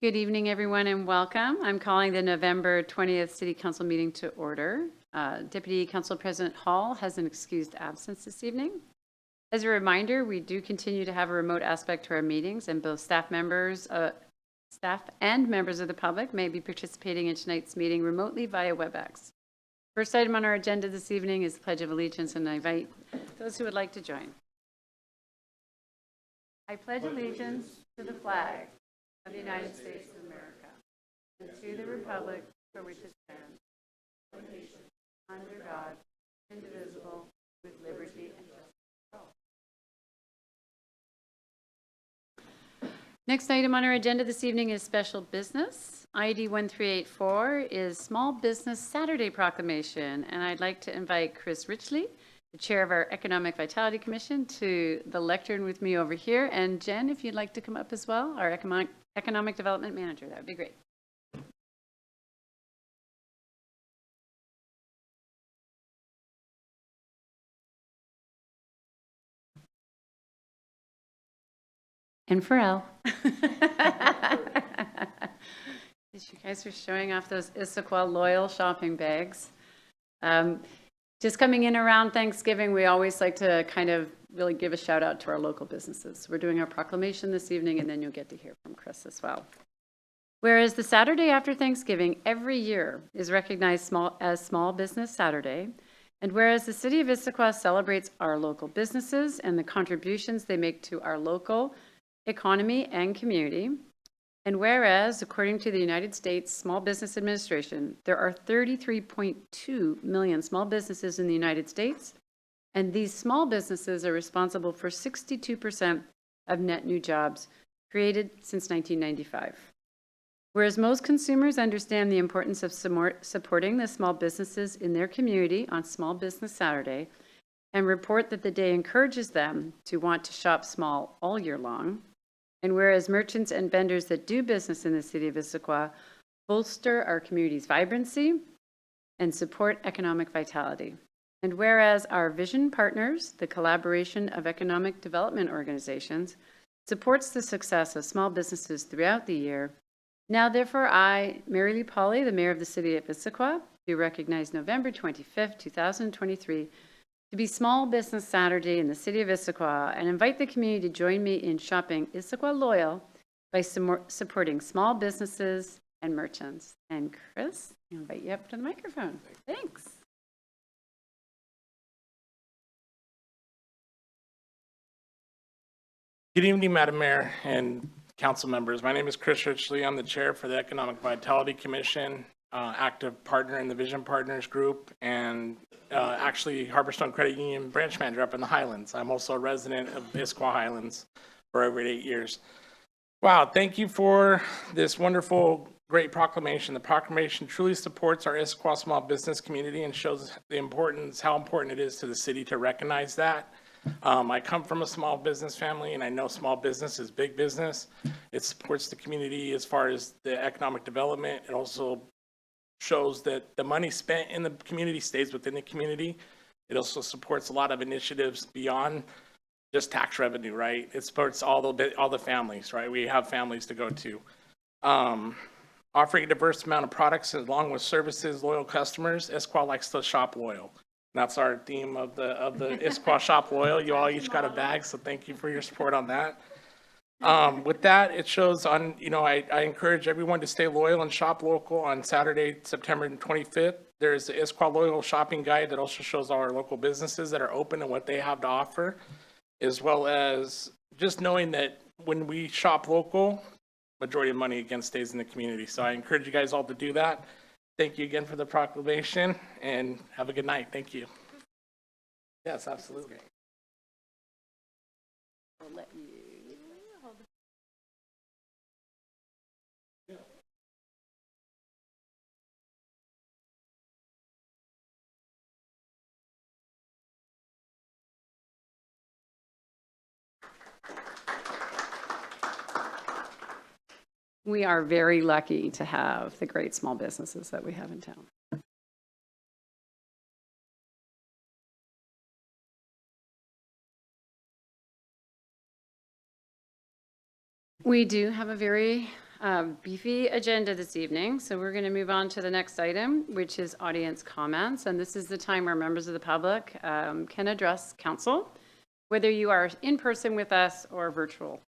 Good evening, everyone, and welcome. I'm calling the November 20th City Council meeting to order. Deputy Council President Hall has an excused absence this evening. As a reminder, we do continue to have a remote aspect to our meetings, and both staff and members of the public may be participating in tonight's meeting remotely via WebEx. First item on our agenda this evening is the Pledge of Allegiance, and I invite those who would like to join. I pledge allegiance to the flag of the United States of America, and to the republic for which it stands, one nation, under God, indivisible, with liberty and justice for all. Next item on our agenda this evening is special business. ID 1384 is Small Business Saturday Proclamation, and I'd like to invite Chris Richley, the chair of our Economic Vitality Commission, to the lectern with me over here. And Jen, if you'd like to come up as well, our Economic Development Manager, that would be great. And Pharrell. You guys are showing off those Issaquah Loyal shopping bags. Just coming in around Thanksgiving, we always like to kind of really give a shout out to our local businesses. We're doing our proclamation this evening, and then you'll get to hear from Chris as well. Whereas the Saturday after Thanksgiving every year is recognized as Small Business Saturday, and whereas the City of Issaquah celebrates our local businesses and the contributions they make to our local economy and community, and whereas, according to the United States Small Business Administration, there are 33.2 million small businesses in the United States, and these small businesses are responsible for 62% of net new jobs created since 1995. Whereas most consumers understand the importance of supporting the small businesses in their community on Small Business Saturday and report that the day encourages them to want to shop small all year long, and whereas merchants and vendors that do business in the City of Issaquah bolster our community's vibrancy and support economic vitality. And whereas our vision partners, the collaboration of economic development organizations, supports the success of small businesses throughout the year, now therefore I, Mary Lee Pauley, the Mayor of the City of Issaquah, do recognize November 25th, 2023 to be Small Business Saturday in the City of Issaquah, and invite the community to join me in shopping Issaquah Loyal by supporting small businesses and merchants. And Chris, I invite you up to the microphone. Thanks. Good evening, Madam Mayor and council members. My name is Chris Richley. I'm the chair for the Economic Vitality Commission, active partner in the Vision Partners Group, and actually Harborstone Credit Union branch manager up in the Highlands. I'm also a resident of Issaquah Highlands for over 8 years. Wow, thank you for this wonderful, great proclamation. The proclamation truly supports our Issaquah small business community and shows the importance, how important it is to the city to recognize that. I come from a small business family, and I know small business is big business. It supports the community as far as the economic development. It also shows that the money spent in the community stays within the community. It also supports a lot of initiatives beyond just tax revenue, right? It supports all the families, right? We have families to go to. Offering a diverse amount of products along with services, loyal customers, Issaquah likes to shop loyal. That's our theme of the Issaquah Shop Loyal. You all each got a bag, so thank you for your support on that. With that, it shows on, I encourage everyone to stay loyal and shop local on Saturday, September 25th. There's the Issaquah Loyal Shopping Guide that also shows all our local businesses that are open and what they have to offer, as well as just knowing that when we shop local, majority of money again stays in the community. So I encourage you guys all to do that. Thank you again for the proclamation, and have a good night. Thank you. Yes, absolutely. I'll let you hold We are very lucky to have the great small businesses that we have in town. We do have a very beefy agenda this evening, so we're going to move on to the next item, which is audience comments. And this is the time where members of the public can address council, whether you are in person with us or virtual.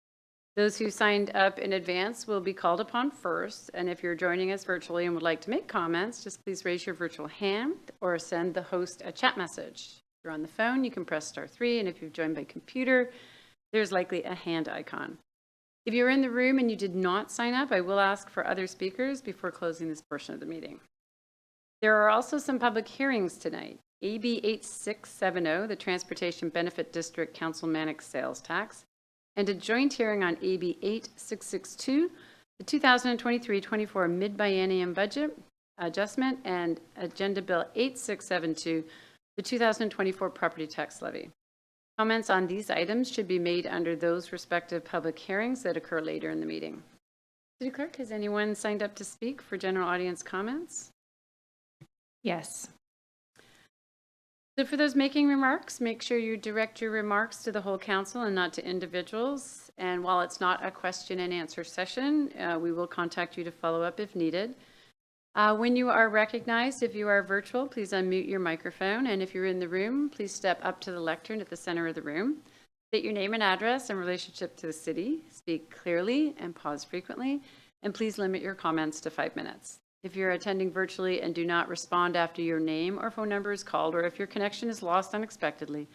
Those who signed up in advance will be called upon first, and if you're joining us virtually and would like to make comments, just please raise your virtual hand or send the host a chat message. If you're on the phone, you can press *3, and if you've joined by computer, there's likely a hand icon. If you're in the room and you did not sign up, I will ask for other speakers before closing this portion of the meeting. There are also some public hearings tonight. AB 8670, the Transportation Benefit District Councilmanic Sales Tax, and a joint hearing on AB 8662, the 2023-24 Mid-Biennium Budget Adjustment, and Agenda Bill 8672, the 2024 Property Tax Levy. Comments on these items should be made under those respective public hearings that occur later in the meeting. City Clerk, has anyone signed up to speak for general audience comments? Yes. So for those making remarks, make sure you direct your remarks to the whole council and not to individuals. And while it's not a question and answer session, we will contact you to follow up if needed. When you are recognized, if you are virtual, please unmute your microphone. And if you're in the room, please step up to the lectern at the center of the room. State your name and address in relationship to the city. Speak clearly and pause frequently. And please limit your comments to 5 minutes. If you're attending virtually and do not respond after your name or phone number is called, or if your connection is lost unexpectedly,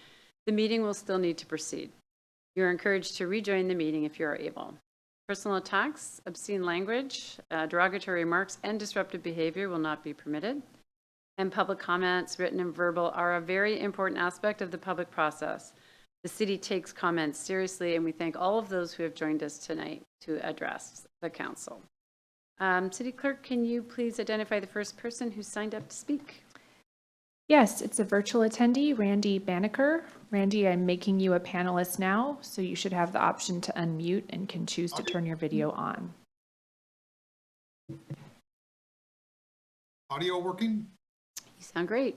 the meeting will still need to proceed. You're encouraged to rejoin the meeting if you are able. Personal attacks, obscene language, derogatory remarks, and disruptive behavior will not be permitted. And public comments, written and verbal, are a very important aspect of the public process. The city takes comments seriously, and we thank all of those who have joined us tonight to address the council. City Clerk, can you please identify the first person who signed up to speak? Yes, it's a virtual attendee, Randy Banneker. Randy, I'm making you a panelist now, so you should have the option to unmute and can choose to turn your video on. Audio working? You sound great.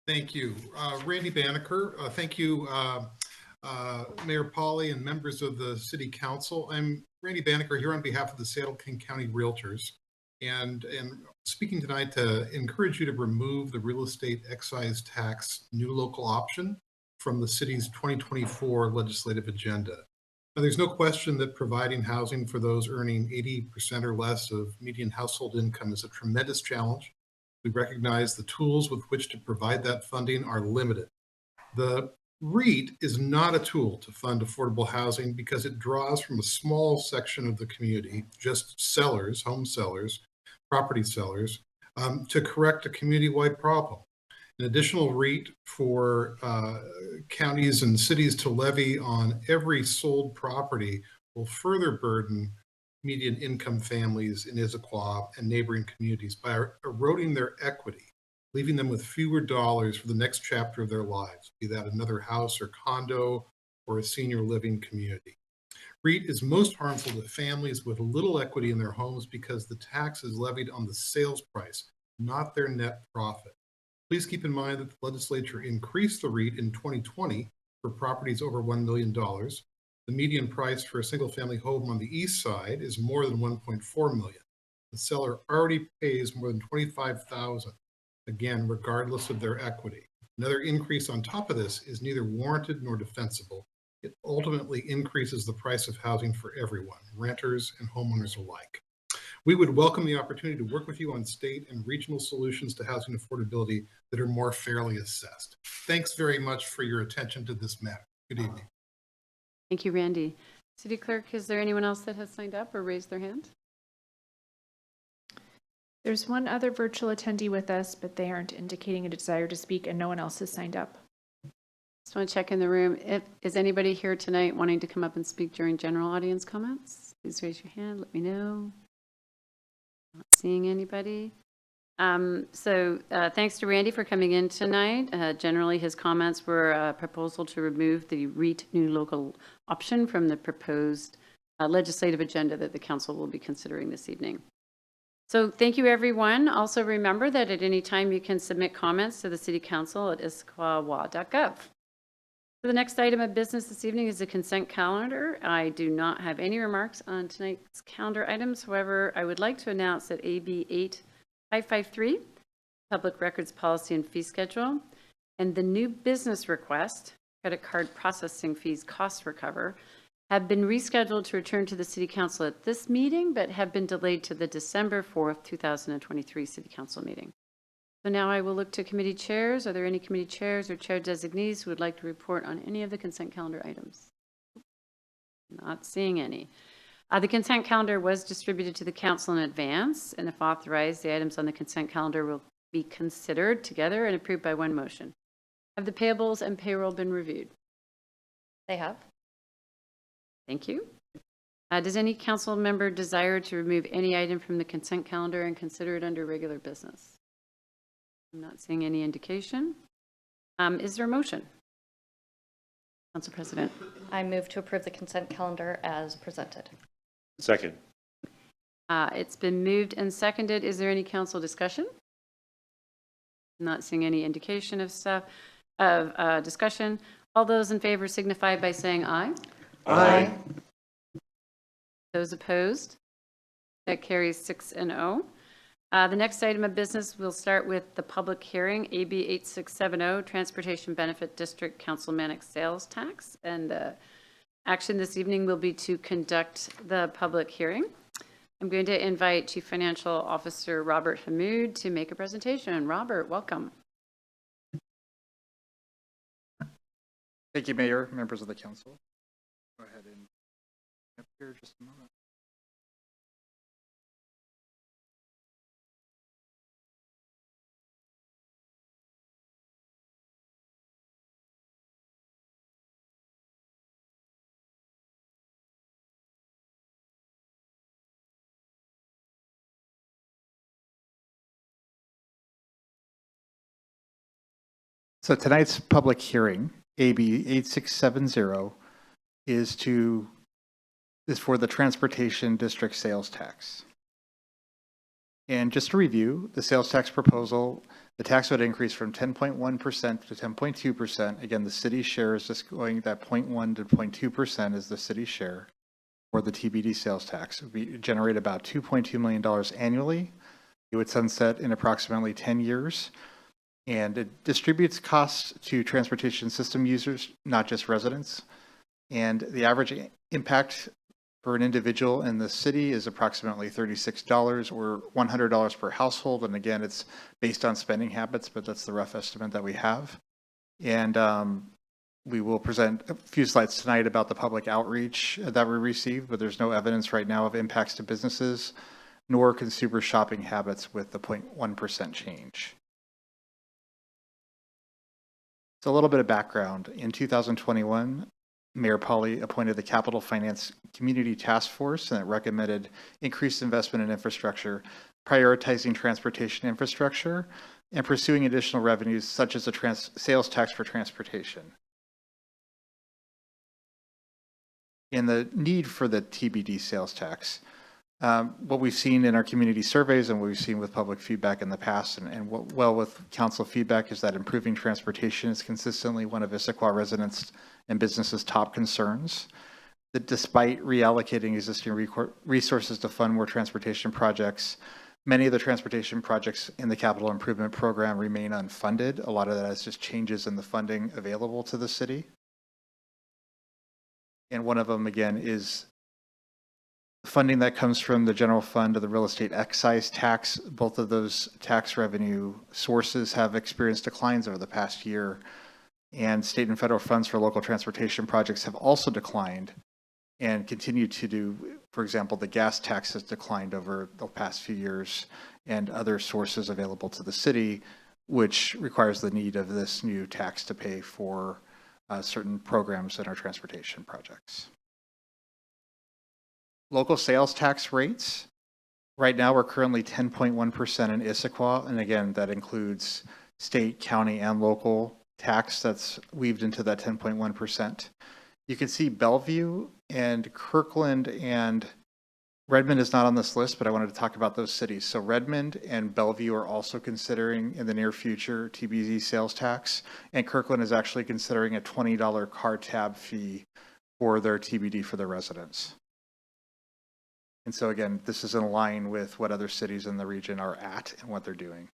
Thank you. Randy Banneker. Thank you, Mayor Polly and members of the City Council. I'm Randy Banneker here on behalf of the Seattle King County Realtors, and speaking tonight to encourage you to remove the real estate excise tax new local option from the city's 2024 legislative agenda. Now, there's no question that providing housing for those earning 80% or less of median household income is a tremendous challenge. We recognize the tools with which to provide that funding are limited. The REIT is not a tool to fund affordable housing because it draws from a small section of the community, just sellers, home sellers, property sellers, to correct a community-wide problem. An additional REIT for counties and cities to levy on every sold property will further burden median income families in Issaquah and neighboring communities by eroding their equity, leaving them with fewer dollars for the next chapter of their lives, be that another house or condo or a senior living community. REIT is most harmful to families with little equity in their homes because the tax is levied on the sales price, not their net profit. Please keep in mind that the legislature increased the REIT in 2020 for properties over $1 million. The median price for a single-family home on the east side is more than $1.4 million. The seller already pays more than $25,000, again, regardless of their equity. Another increase on top of this is neither warranted nor defensible. It ultimately increases the price of housing for everyone, renters and homeowners alike. We would welcome the opportunity to work with you on state and regional solutions to housing affordability that are more fairly assessed. Thanks very much for your attention to this matter. Good evening. Thank you, Randy. City Clerk, is there anyone else that has signed up or raised their hand? There's one other virtual attendee with us, but they aren't indicating a desire to speak, and no one else has signed up. Just want to check in the room. Is anybody here tonight wanting to come up and speak during general audience comments? Please raise your hand. Let me know. Not seeing anybody. Thanks to Randy for coming in tonight. Generally, his comments were a proposal to remove the REIT new local option from the proposed legislative agenda that the council will be considering this evening. So thank you, everyone. Also remember that at any time you can submit comments to the City Council at issaquah.gov. The next item of business this evening is the consent calendar. I do not have any remarks on tonight's calendar items. However, I would like to announce that AB 8553, Public Records Policy and Fee Schedule, and the new business request, credit card processing fees cost recover, have been rescheduled to return to the City Council at this meeting, but have been delayed to the December 4th, 2023 City Council meeting. So now I will look to committee chairs. Are there any committee chairs or chair designees who would like to report on any of the consent calendar items? Not seeing any. The consent calendar was distributed to the council in advance, and if authorized, the items on the consent calendar will be considered together and approved by one motion. Have the payables and payroll been reviewed? They have. Thank you. Does any council member desire to remove any item from the consent calendar and consider it under regular business? I'm not seeing any indication. Is there a motion? Council President. I move to approve the consent calendar as presented. Second. It's been moved and seconded. Is there any council discussion? I'm not seeing any indication of discussion. All those in favor signify by saying aye. Aye. Those opposed? That carries 6-0. The next item of business, we'll start with the public hearing, AB 8670, Transportation Benefit District Councilmanic Sales Tax. And the action this evening will be to conduct the public hearing. I'm going to invite Chief Financial Officer Robert Hamoud to make a presentation. Robert, welcome. Thank you, Mayor, members of the council. Go ahead and up here just a moment. So tonight's public hearing, AB 8670, is for the Transportation District Sales Tax. And just to review, the sales tax proposal, the tax would increase from 10.1% to 10.2%. Again, the city share is just going, that 0.1 to 0.2% is the city share for the TBD sales tax. It would generate about $2.2 million annually. It would sunset in approximately 10 years. And it distributes costs to transportation system users, not just residents. And the average impact for an individual in the city is approximately $36 or $100 per household. And again, it's based on spending habits, but that's the rough estimate that we have. And we will present a few slides tonight about the public outreach that we received, but there's no evidence right now of impacts to businesses nor consumer shopping habits with the 0.1% change. So a little bit of background. In 2021, Mayor Pauly appointed the Capital Finance Community Task Force, and it recommended increased investment in infrastructure, prioritizing transportation infrastructure, and pursuing additional revenues such as a sales tax for transportation. And the need for the TBD sales tax. What we've seen in our community surveys and what we've seen with public feedback in the past and well with council feedback is that improving transportation is consistently one of Issaquah residents and businesses' top concerns. That despite reallocating existing resources to fund more transportation projects, many of the transportation projects in the capital improvement program remain unfunded. A lot of that is just changes in the funding available to the city. And one of them, again, is funding that comes from the general fund of the real estate excise tax. Both of those tax revenue sources have experienced declines over the past year, and state and federal funds for local transportation projects have also declined and continue to do. For example, the gas tax has declined over the past few years, and other sources available to the city, which requires the need of this new tax to pay for certain programs in our transportation projects. Local sales tax rates. Right now, we're currently 10.1% in Issaquah. And again, that includes state, county, and local tax that's weaved into that 10.1%. You can see Bellevue and Kirkland and Redmond is not on this list, but I wanted to talk about those cities. So Redmond and Bellevue are also considering in the near future TBD sales tax, and Kirkland is actually considering a $20 car tab fee for their TBD for their residents. And so again, this is in line with what other cities in the region are at and what they're doing.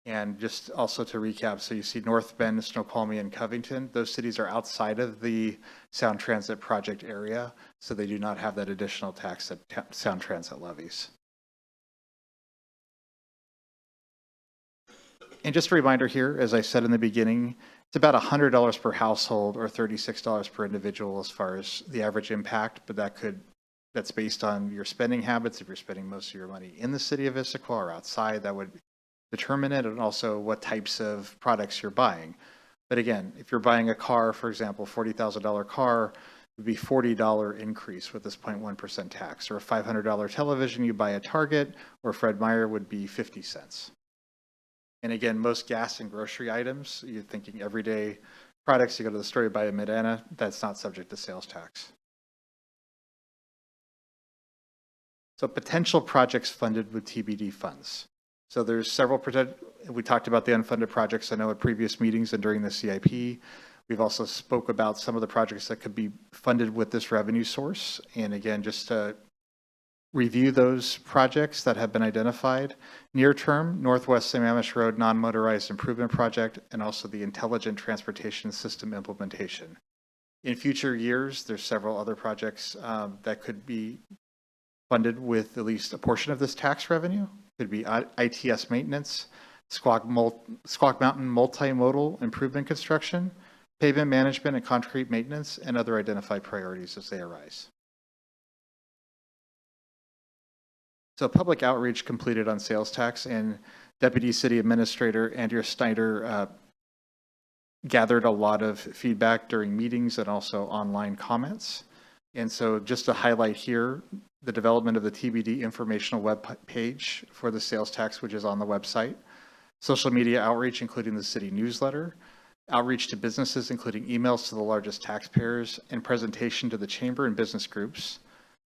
And just also to recap, so you see North Bend, Snoqualmie, and Covington. Those cities are outside of the Sound Transit project area, so they do not have that additional tax that Sound Transit levies. And just a reminder here, as I said in the beginning, it's about $100 per household or $36 per individual as far as the average impact, but that's based on your spending habits. If you're spending most of your money in the city of Issaquah or outside, that would determine it, and also what types of products you're buying. But again, if you're buying a car, for example, $40,000 car, it would be $40 increase with this 0.1% tax, or a $500 television you buy at Target or Fred Meyer would be 50 cents. And again, most gas and grocery items, you're thinking everyday products, you go to the store, you buy a Mid-Biennium, that's not subject to sales tax. So potential projects funded with TBD funds. So there's several, we talked about the unfunded projects I know at previous meetings and during the CIP. We've also spoke about some of the projects that could be funded with this revenue source. And again, just to review those projects that have been identified. Near term, Northwest Sammamish Road Non-Motorized Improvement Project, and also the Intelligent Transportation System implementation. In future years, there's several other projects that could be funded with at least a portion of this tax revenue. Could be ITS maintenance, Squaw Mountain multimodal improvement construction, pavement management and concrete maintenance, and other identified priorities as they arise. So public outreach completed on sales tax, and Deputy City Administrator Andrea Snyder gathered a lot of feedback during meetings and also online comments. And so just to highlight here, the development of the TBD informational web page for the sales tax, which is on the website, social media outreach, including the city newsletter, outreach to businesses, including emails to the largest taxpayers, and presentation to the chamber and business groups,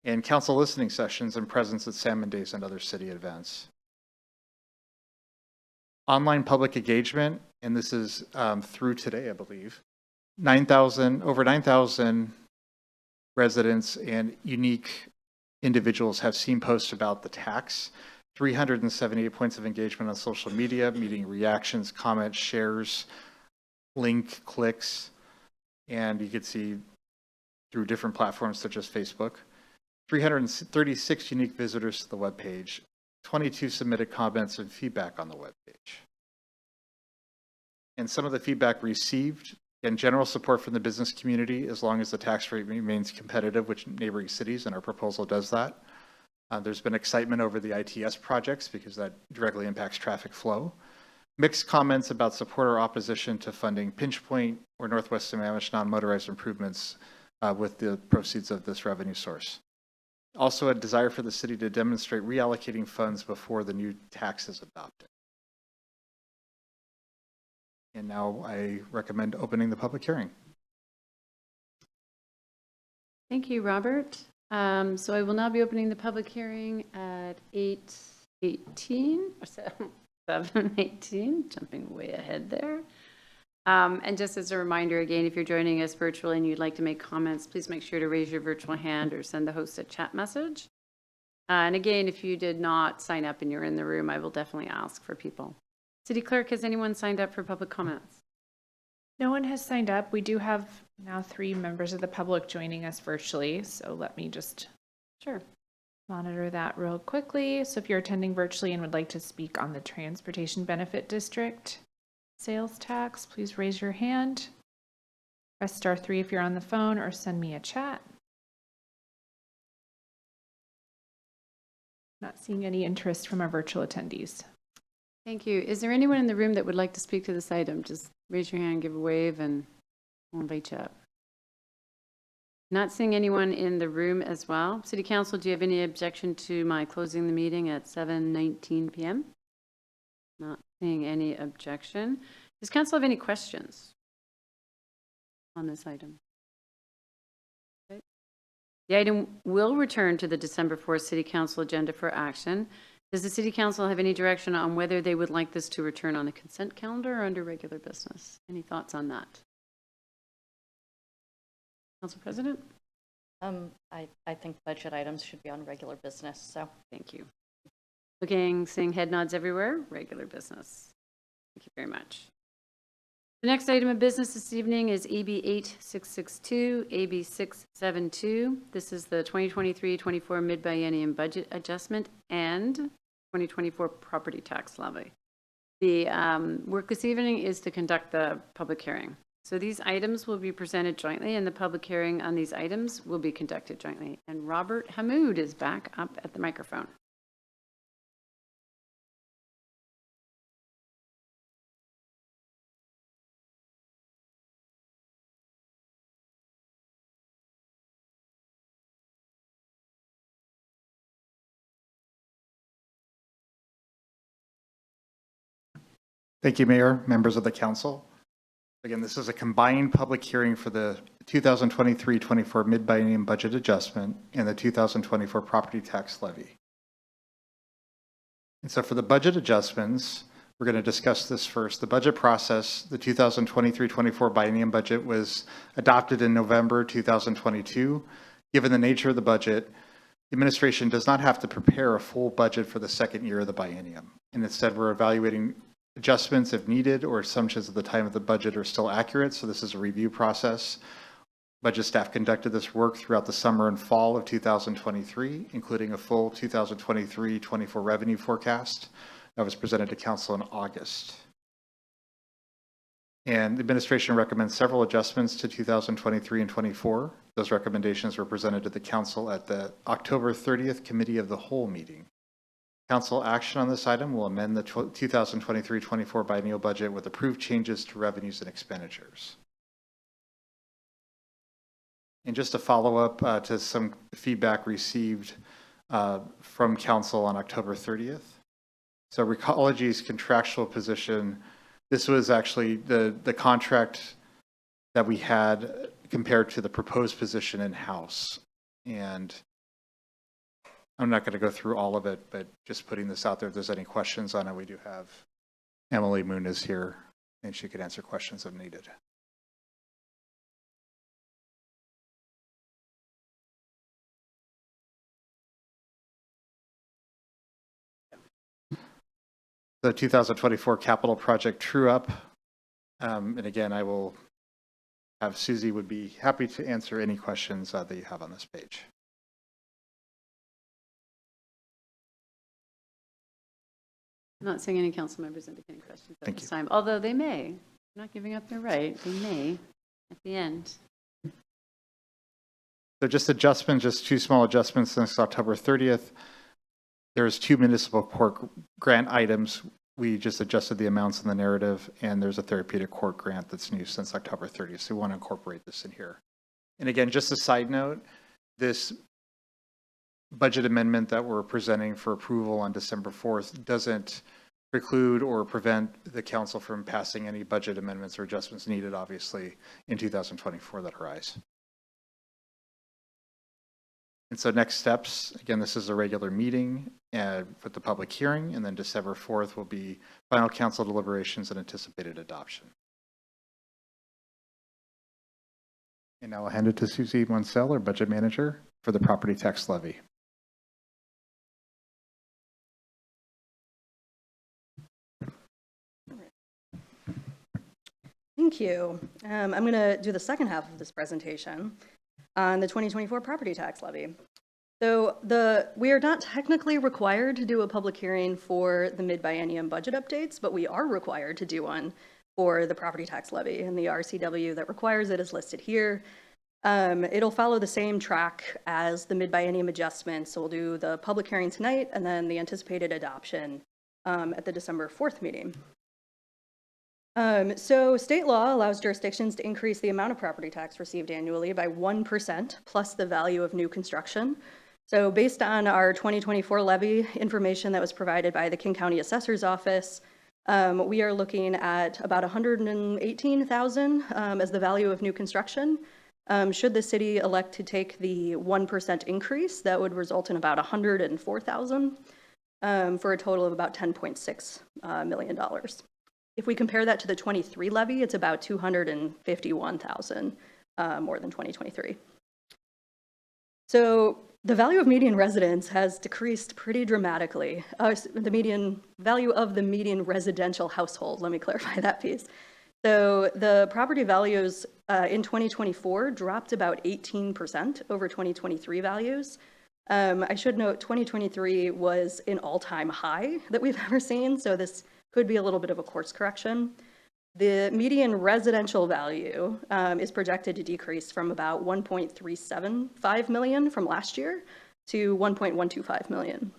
and council listening sessions and presence at Salmon Days and other city events. Online public engagement, and this is through today, I believe, over 9,000 residents and unique individuals have seen posts about the tax, 378 points of engagement on social media, meeting reactions, comments, shares, link clicks, and you can see through different platforms such as Facebook, 336 unique visitors to the webpage, 22 submitted comments and feedback on the webpage. And some of the feedback received, and general support from the business community as long as the tax rate remains competitive with neighboring cities, and our proposal does that. There's been excitement over the ITS projects because that directly impacts traffic flow. Mixed comments about support or opposition to funding Pinch Point or Northwest Sammamish non-motorized improvements with the proceeds of this revenue source. Also a desire for the city to demonstrate reallocating funds before the new tax is adopted. And now I recommend opening the public hearing. Thank you, Robert. So I will now be opening the public hearing at 8:18, or 7:18, jumping way ahead there. And just as a reminder, again, if you're joining us virtually and you'd like to make comments, please make sure to raise your virtual hand or send the host a chat message. And again, if you did not sign up and you're in the room, I will definitely ask for people. City Clerk, has anyone signed up for public comments? No one has signed up. We do have now 3 members of the public joining us virtually, so let me just monitor that real quickly. So if you're attending virtually and would like to speak on the Transportation Benefit District sales tax, please raise your hand. Press *3 if you're on the phone, or send me a chat. Not seeing any interest from our virtual attendees. Thank you. Is there anyone in the room that would like to speak to this item? Just raise your hand, give a wave, and we'll invite you up. Not seeing anyone in the room as well. City Council, do you have any objection to my closing the meeting at 7:19 p.m.? Not seeing any objection. Does Council have any questions on this item? Okay. The item will return to the December 4th City Council agenda for action. Does the City Council have any direction on whether they would like this to return on the consent calendar or under regular business? Any thoughts on that? Council President? I think budget items should be on regular business, so. Thank you. Seeing head nods everywhere, regular business. Thank you very much. The next item of business this evening is AB 8662, AB 672. This is the 2023-24 Mid-Biennium budget adjustment and 2024 property tax levy. The work this evening is to conduct the public hearing. So these items will be presented jointly, and the public hearing on these items will be conducted jointly. And Robert Hamoud is back up at the microphone. Thank you, Mayor, members of the council. Again, this is a combined public hearing for the 2023-24 Mid-Biennium budget adjustment and the 2024 property tax levy. And so for the budget adjustments, we're going to discuss this first. The budget process, the 2023-24 biennium budget was adopted in November 2022. Given the nature of the budget, the administration does not have to prepare a full budget for the second year of the biennium. And instead, we're evaluating adjustments if needed, or assumptions at the time of the budget are still accurate. So this is a review process. Budget staff conducted this work throughout the summer and fall of 2023, including a full 2023-24 revenue forecast that was presented to council in August. And the administration recommends several adjustments to 2023 and 24. Those recommendations were presented to the council at the October 30th Committee of the Whole meeting. Council action on this item will amend the 2023-24 biennial budget with approved changes to revenues and expenditures. And just to follow up to some feedback received from council on October 30th. So Recology's contractual position, this was actually the contract that we had compared to the proposed position in-house. And I'm not going to go through all of it, but just putting this out there, if there's any questions on it, we do have Emily Muniz here, and she could answer questions if needed. The 2024 capital project true up. And again, I will have Susie would be happy to answer any questions that you have on this page. I'm not seeing any council members indicating questions at Thank this you. time, although they may. I'm not giving up their right. They may at the end. So just adjustments, just two small adjustments since October 30th. There's two municipal court grant items. We just adjusted the amounts in the narrative, and there's a therapeutic court grant that's new since October 30th. So we want to incorporate this in here. And again, just a side note, this budget amendment that we're presenting for approval on December 4th doesn't preclude or prevent the council from passing any budget amendments or adjustments needed, obviously, in 2024 that arise. And so next steps, again, this is a regular meeting with the public hearing, and then December 4th will be final council deliberations and anticipated adoption. And now I'll hand it to Susie Munsell, our budget manager, for the property tax levy. Thank you. I'm going to do the second half of this presentation on the 2024 property tax levy. So we are not technically required to do a public hearing for the mid-biennium budget updates, but we are required to do one for the property tax levy, and the RCW that requires it is listed here. It'll follow the same track as the mid-biennium adjustments. So we'll do the public hearing tonight and then the anticipated adoption at the December 4th meeting. So state law allows jurisdictions to increase the amount of property tax received annually by 1% plus the value of new construction. So based on our 2024 levy information that was provided by the King County Assessor's Office, we are looking at about $118,000 as the value of new construction. Should the city elect to take the 1% increase, that would result in about $104,000 for a total of about $10.6 million. If we compare that to the 23 levy, it's about $251,000 more than 2023. So the value of median residence has decreased pretty dramatically. The median value of the median residential household, let me clarify that piece. So the property values in 2024 dropped about 18% over 2023 values. I should note 2023 was an all-time high that we've ever seen, so this could be a little bit of a course correction. The median residential value is projected to decrease from about 1.375 million from last year to 1.125 million.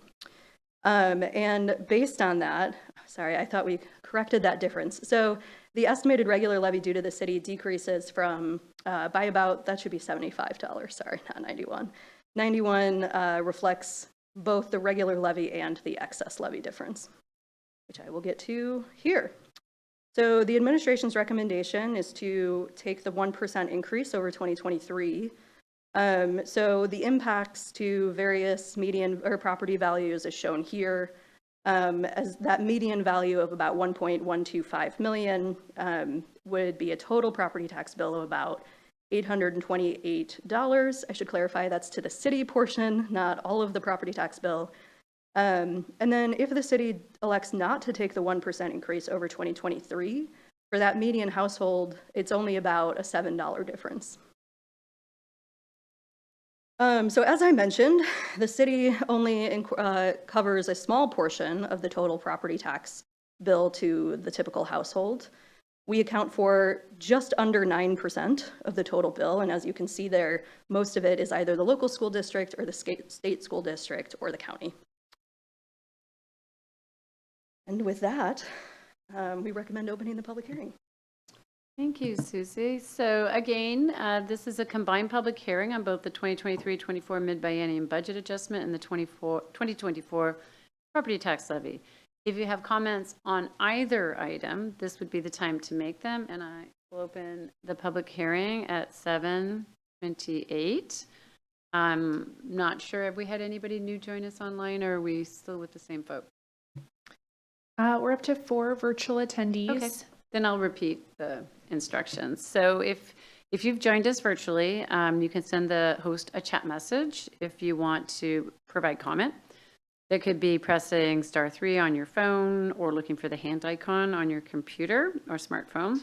And based on that, sorry, I thought we corrected that difference. So the estimated regular levy due to the city decreases from by about, that should be $75, sorry, not 91. 91 reflects both the regular levy and the excess levy difference, which I will get to here. So the administration's recommendation is to take the 1% increase over 2023. So the impacts to various median or property values is shown here. As that median value of about 1.125 million would be a total property tax bill of about $828. I should clarify that's to the city portion, not all of the property tax bill. And then if the city elects not to take the 1% increase over 2023, for that median household, it's only about a $7 difference. So as I mentioned, the city only covers a small portion of the total property tax bill to the typical household. We account for just under 9% of the total bill, and as you can see there, most of it is either the local school district or the state school district or the county. And with that, we recommend opening the public hearing. Thank you, Susie. So again, this is a combined public hearing on both the 2023-24 Mid-Biennium budget adjustment and the 2024 property tax levy. If you have comments on either item, this would be the time to make them, and I will open the public hearing at 7:28. I'm not sure, have we had anybody new join us online, or are we still with the same folk? We're up to 4 virtual attendees. Okay, then I'll repeat the instructions. So if you've joined us virtually, you can send the host a chat message if you want to provide comment. That could be pressing *3 on your phone or looking for the hand icon on your computer or smartphone.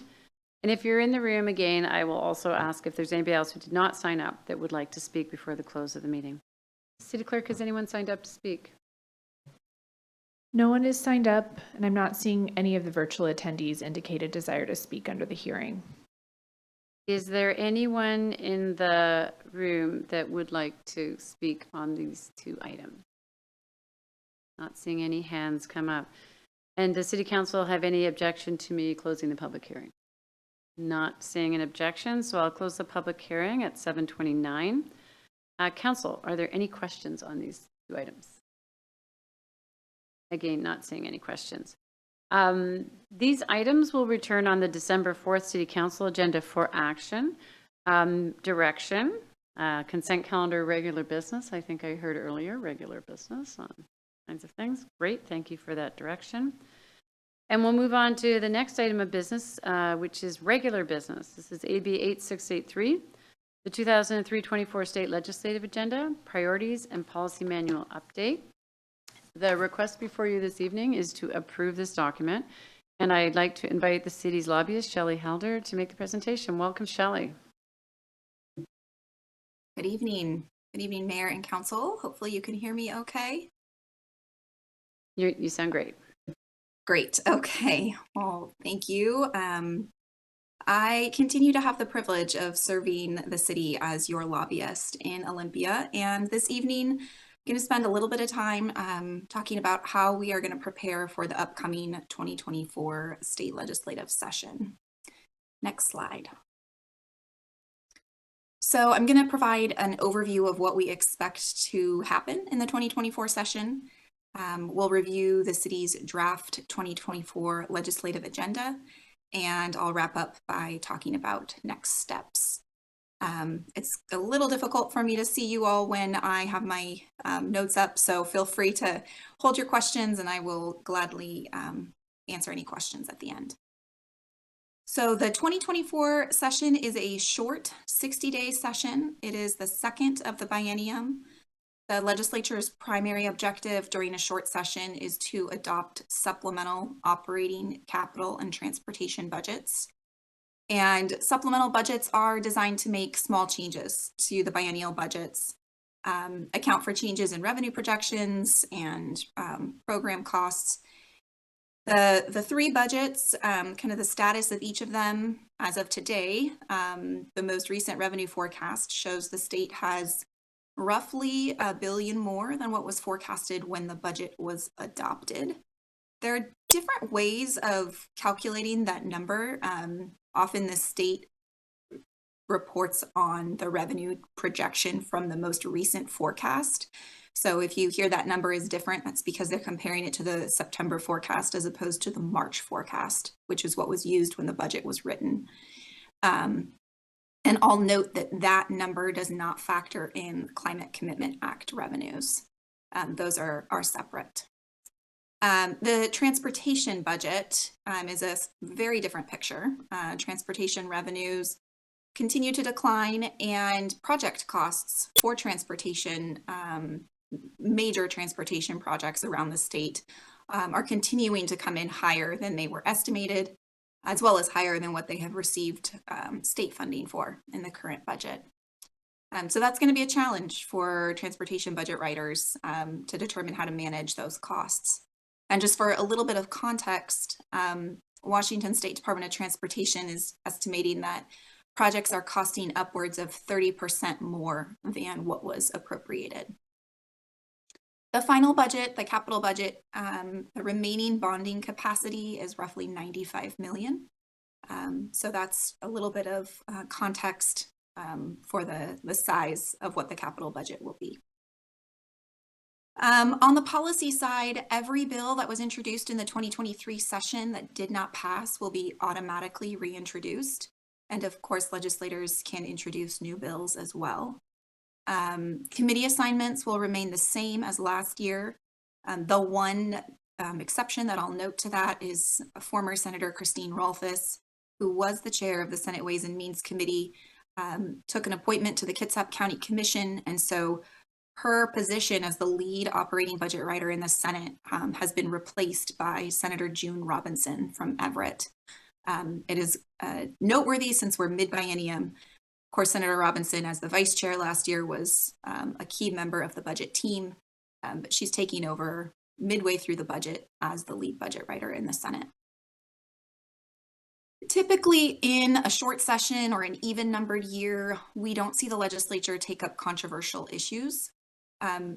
And if you're in the room, again, I will also ask if there's anybody else who did not sign up that would like to speak before the close of the meeting. City Clerk, has anyone signed up to speak? No one is signed up, and I'm not seeing any of the virtual attendees indicate a desire to speak under the hearing. Is there anyone in the room that would like to speak on these two items? Not seeing any hands come up. And does City Council have any objection to me closing the public hearing? Not seeing an objection, so I'll close the public hearing at 7:29. Council, are there any questions on these two items? Again, not seeing any questions. These items will return on the December 4th City Council agenda for action. Direction, consent calendar, regular business. I think I heard earlier, regular business on kinds of things. Great, thank you for that direction. And we'll move on to the next item of business, which is regular business. This is AB 8683, the 2003-24 State Legislative Agenda, Priorities and Policy Manual Update. The request before you this evening is to approve this document, and I'd like to invite the city's lobbyist, Shelley Helder, to make the presentation. Welcome, Shelley. Good evening. Good evening, Mayor and Council. Hopefully you can hear me okay. You sound great. Great. Okay. Well, thank you. I continue to have the privilege of serving the city as your lobbyist in Olympia, and this evening I'm going to spend a little bit of time talking about how we are going to prepare for the upcoming 2024 state legislative session. Next slide. So I'm going to provide an overview of what we expect to happen in the 2024 session. We'll review the city's draft 2024 legislative agenda, and I'll wrap up by talking about next steps. It's a little difficult for me to see you all when I have my notes up, so feel free to hold your questions and I will gladly answer any questions at the end. So the 2024 session is a short 60-day session. It is the second of the biennium. The legislature's primary objective during a short session is to adopt supplemental operating, capital, and transportation budgets. And supplemental budgets are designed to make small changes to the biennial budgets, account for changes in revenue projections and program costs. The three budgets, kind of the status of each of them as of today, the most recent revenue forecast shows the state has roughly $1 billion more than what was forecasted when the budget was adopted. There are different ways of calculating that number. Often the state reports on the revenue projection from the most recent forecast. So if you hear that number is different, that's because they're comparing it to the September forecast as opposed to the March forecast, which is what was used when the budget was written. And I'll note that that number does not factor in Climate Commitment Act revenues. Those are separate. The transportation budget is a very different picture. Transportation revenues continue to decline, and project costs for transportation, major transportation projects around the state, are continuing to come in higher than they were estimated, as well as higher than what they have received state funding for in the current budget. So that's going to be a challenge for transportation budget writers to determine how to manage those costs. And just for a little bit of context, Washington State Department of Transportation is estimating that projects are costing upwards of 30% more than what was appropriated. The final budget, the capital budget, the remaining bonding capacity is roughly $95 million. So that's a little bit of context for the size of what the capital budget will be. On the policy side, every bill that was introduced in the 2023 session that did not pass will be automatically reintroduced. And of course, legislators can introduce new bills as well. Committee assignments will remain the same as last year. The one exception that I'll note to that is former Senator Christine Rolfes, who was the chair of the Senate Ways and Means Committee, took an appointment to the Kitsap County Commission, and so her position as the lead operating budget writer in the Senate has been replaced by Senator June Robinson from Everett. It is noteworthy since we're mid-biennium. Of course, Senator Robinson, as the vice chair last year, was a key member of the budget team, but she's taking over midway through the budget as the lead budget writer in the Senate. Typically, in a short session or an even-numbered year, we don't see the legislature take up controversial issues,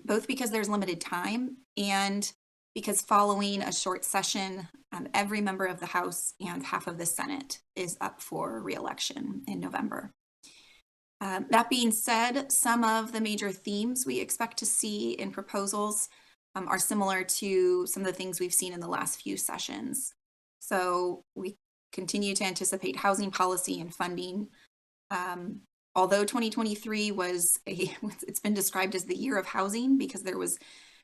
both because there's limited time and because following a short session, every member of the House and half of the Senate is up for re-election in November. That being said, some of the major themes we expect to see in proposals are similar to some of the things we've seen in the last few sessions. So we continue to anticipate housing policy and funding. Although 2023 it's been described as the year of housing because there was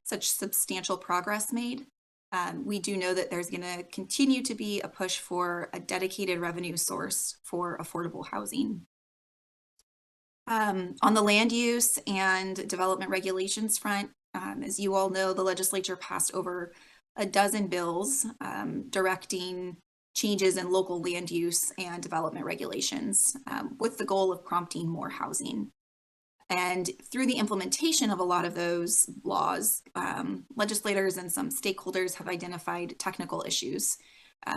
such substantial progress made. We do know that there's going to continue to be a push for a dedicated revenue source for affordable housing. On the land use and development regulations front, as you all know, the legislature passed over a dozen bills directing changes in local land use and development regulations with the goal of prompting more housing. And through the implementation of a lot of those laws, legislators and some stakeholders have identified technical issues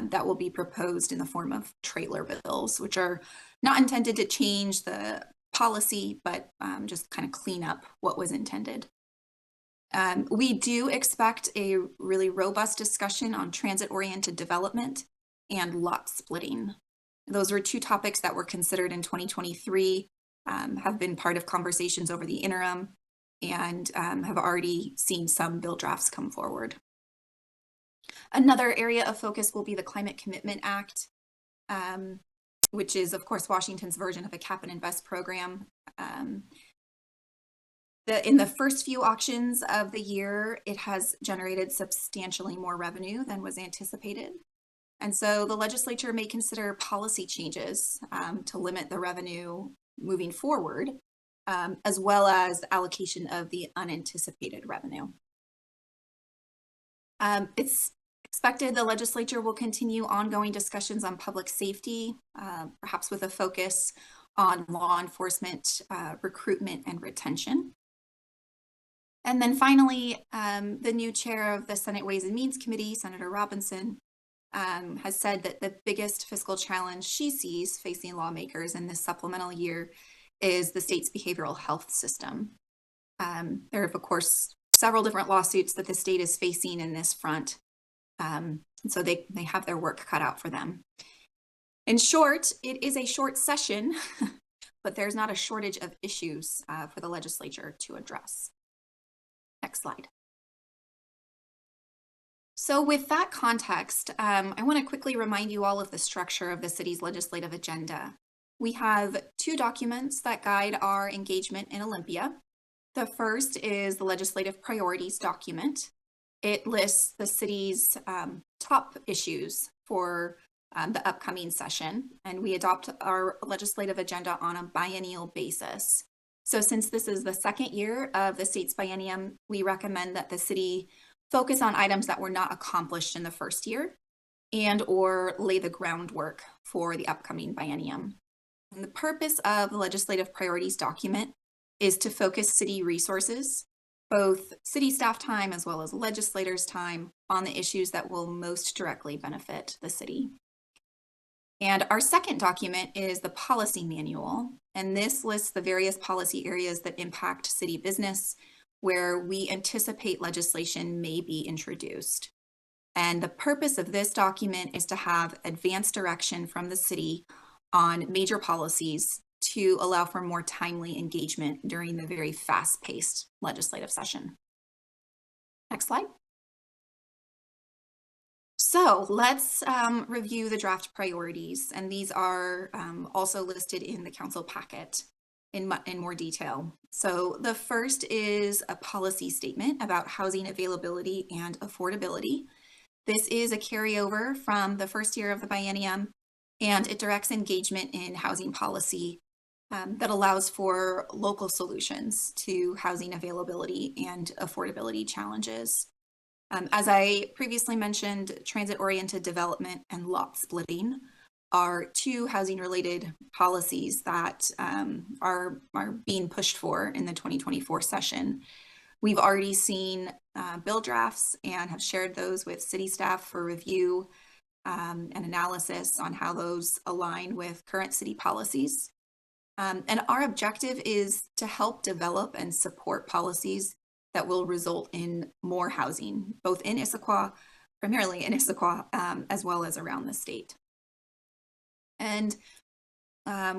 that will be proposed in the form of trailer bills, which are not intended to change the policy, but just kind of clean up what was intended. We do expect a really robust discussion on transit-oriented development and lot splitting. Those were two topics that were considered in 2023, have been part of conversations over the interim, and have already seen some bill drafts come forward. Another area of focus will be the Climate Commitment Act. which is, of course, Washington's version of a cap and invest program. In the first few auctions of the year, it has generated substantially more revenue than was anticipated. And so the legislature may consider policy changes to limit the revenue moving forward, as well as allocation of the unanticipated revenue. It's expected the legislature will continue ongoing discussions on public safety, perhaps with a focus on law enforcement, recruitment, and retention. And then finally, the new chair of the Senate Ways and Means Committee, Senator Robinson, has said that the biggest fiscal challenge she sees facing lawmakers in this supplemental year is the state's behavioral health system. There are, of course, several different lawsuits that the state is facing in this front. And so they have their work cut out for them. In short, it is a short session, but there's not a shortage of issues for the legislature to address. Next slide. So with that context, I want to quickly remind you all of the structure of the city's legislative agenda. We have two documents that guide our engagement in Olympia. The first is the legislative priorities document. It lists the city's top issues for the upcoming session, and we adopt our legislative agenda on a biennial basis. So since this is the second year of the state's biennium, we recommend that the city focus on items that were not accomplished in the first year and or lay the groundwork for the upcoming biennium. And the purpose of the legislative priorities document is to focus city resources, both city staff time as well as legislators' time, on the issues that will most directly benefit the city. And our second document is the policy manual, and this lists the various policy areas that impact city business, where we anticipate legislation may be introduced. And the purpose of this document is to have advance direction from the city on major policies to allow for more timely engagement during the very fast-paced legislative session. Next slide. So let's review the draft priorities, and these are also listed in the council packet in more detail. So the first is a policy statement about housing availability and affordability. This is a carryover from the first year of the biennium, and it directs engagement in housing policy that allows for local solutions to housing availability and affordability challenges. As I previously mentioned, transit-oriented development and lot splitting are two housing-related policies that are being pushed for in the 2024 session. We've already seen bill drafts and have shared those with city staff for review and analysis on how those align with current city policies. And our objective is to help develop and support policies that will result in more housing, both in Issaquah, primarily in Issaquah, as well as around the state. And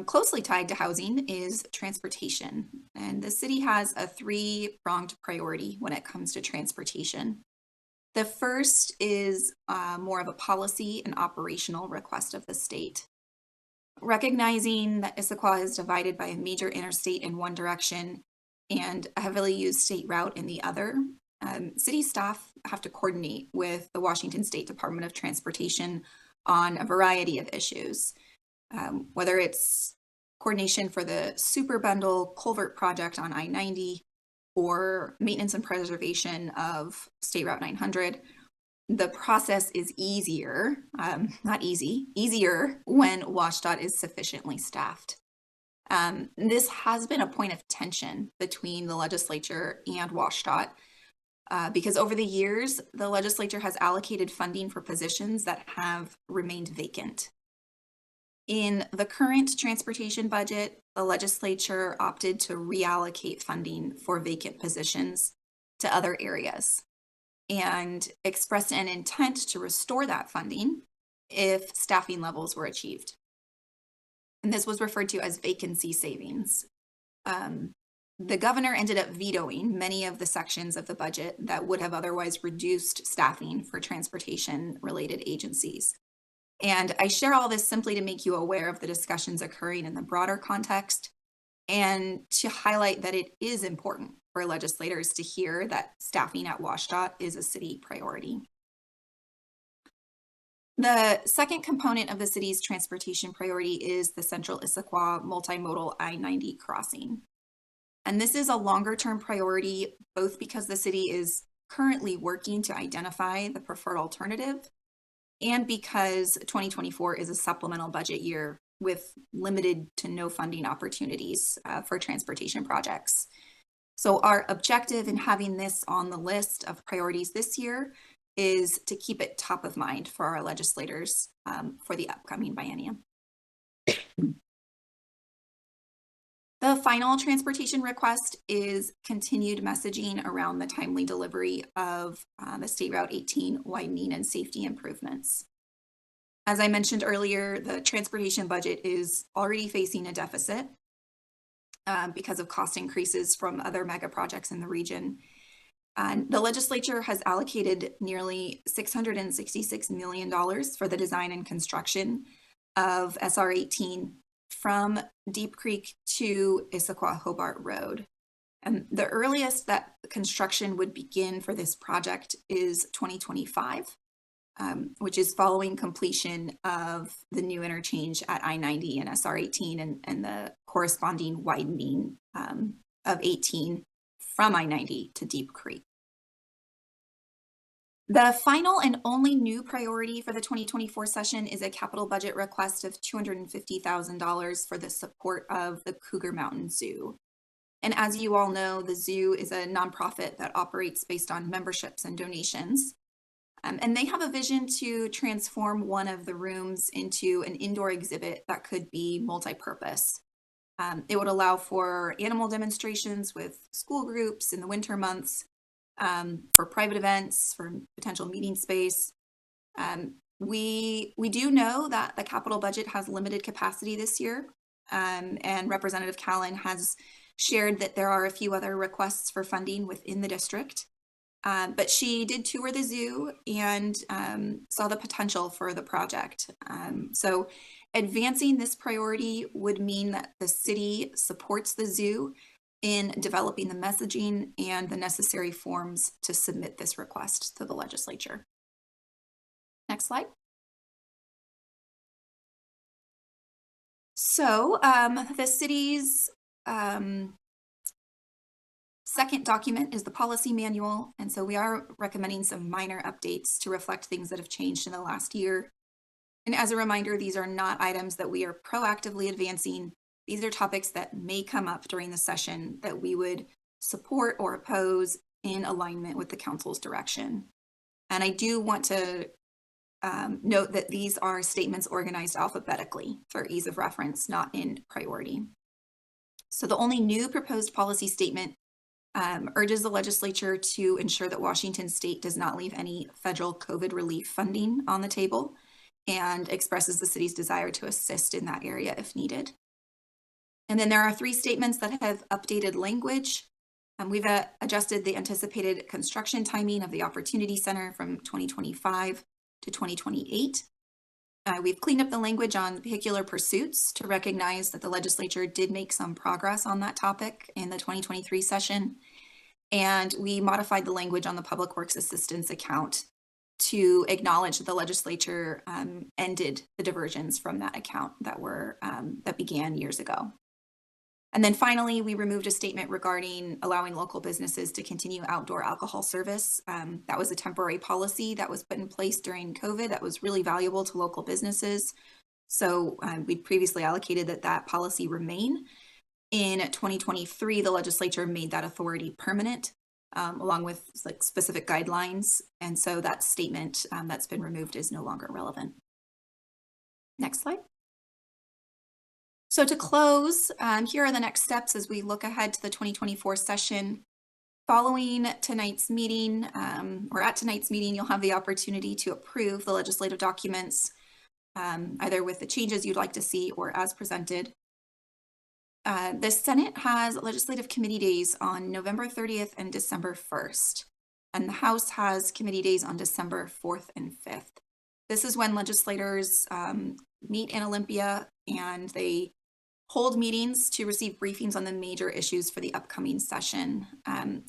closely tied to housing is transportation. And the city has a three-pronged priority when it comes to transportation. The first is more of a policy and operational request of the state. Recognizing that Issaquah is divided by a major interstate in one direction and a heavily used state route in the other, city staff have to coordinate with the Washington State Department of Transportation on a variety of issues, whether it's coordination for the Super Bundle Culvert project on I-90 or maintenance and preservation of State Route 900. The process is easier, not easy, easier when WashDOT is sufficiently staffed. This has been a point of tension between the legislature and WashDOT because over the years, the legislature has allocated funding for positions that have remained vacant. In the current transportation budget, the legislature opted to reallocate funding for vacant positions to other areas and expressed an intent to restore that funding if staffing levels were achieved. And this was referred to as vacancy savings. The governor ended up vetoing many of the sections of the budget that would have otherwise reduced staffing for transportation-related agencies. And I share all this simply to make you aware of the discussions occurring in the broader context and to highlight that it is important for legislators to hear that staffing at WashDOT is a city priority. The second component of the city's transportation priority is the Central Issaquah multimodal I-90 crossing. And this is a longer-term priority, both because the city is currently working to identify the preferred alternative and because 2024 is a supplemental budget year with limited to no funding opportunities for transportation projects. So our objective in having this on the list of priorities this year is to keep it top of mind for our legislators for the upcoming biennium. The final transportation request is continued messaging around the timely delivery of the State Route 18 widening and safety improvements. As I mentioned earlier, the transportation budget is already facing a deficit because of cost increases from other mega projects in the region. And the legislature has allocated nearly $666 million for the design and construction of SR 18 from Deep Creek to Issaquah Hobart Road. And the earliest that construction would begin for this project is 2025, which is following completion of the new interchange at I-90 and SR 18 and the corresponding widening of 18 from I-90 to Deep Creek. The final and only new priority for the 2024 session is a capital budget request of $250,000 for the support of the Cougar Mountain Zoo. And as you all know, the zoo is a nonprofit that operates based on memberships and donations. And they have a vision to transform one of the rooms into an indoor exhibit that could be multi-purpose. It would allow for animal demonstrations with school groups in the winter months, for private events, for potential meeting space. We do know that the capital budget has limited capacity this year, and Representative Callan has shared that there are a few other requests for funding within the district. But she did tour the zoo and saw the potential for the project. So advancing this priority would mean that the city supports the zoo in developing the messaging and the necessary forms to submit this request to the legislature. Next slide. So the city's second document is the policy manual. And so we are recommending some minor updates to reflect things that have changed in the last year. And as a reminder, these are not items that we are proactively advancing. These are topics that may come up during the session that we would support or oppose in alignment with the council's direction. And I do want to note that these are statements organized alphabetically for ease of reference, not in priority. So the only new proposed policy statement urges the legislature to ensure that Washington State does not leave any federal COVID relief funding on the table and expresses the city's desire to assist in that area if needed. And then there are 3 statements that have updated language. We've adjusted the anticipated construction timing of the Opportunity Center from 2025 to 2028. We've cleaned up the language on vehicular pursuits to recognize that the legislature did make some progress on that topic in the 2023 session. And we modified the language on the Public Works Assistance account to acknowledge that the legislature ended the diversions from that account that began years ago. And then finally, we removed a statement regarding allowing local businesses to continue outdoor alcohol service. That was a temporary policy that was put in place during COVID that was really valuable to local businesses. So we previously allocated that policy remain. In 2023, the legislature made that authority permanent, along with specific guidelines. And so that statement that's been removed is no longer relevant. Next slide. So to close, here are the next steps as we look ahead to the 2024 session. Following tonight's meeting, or at tonight's meeting, you'll have the opportunity to approve the legislative documents, either with the changes you'd like to see or as presented. The Senate has legislative committee days on November 30th and December 1st, and the House has committee days on December 4th and 5th. This is when legislators meet in Olympia, and they hold meetings to receive briefings on the major issues for the upcoming session.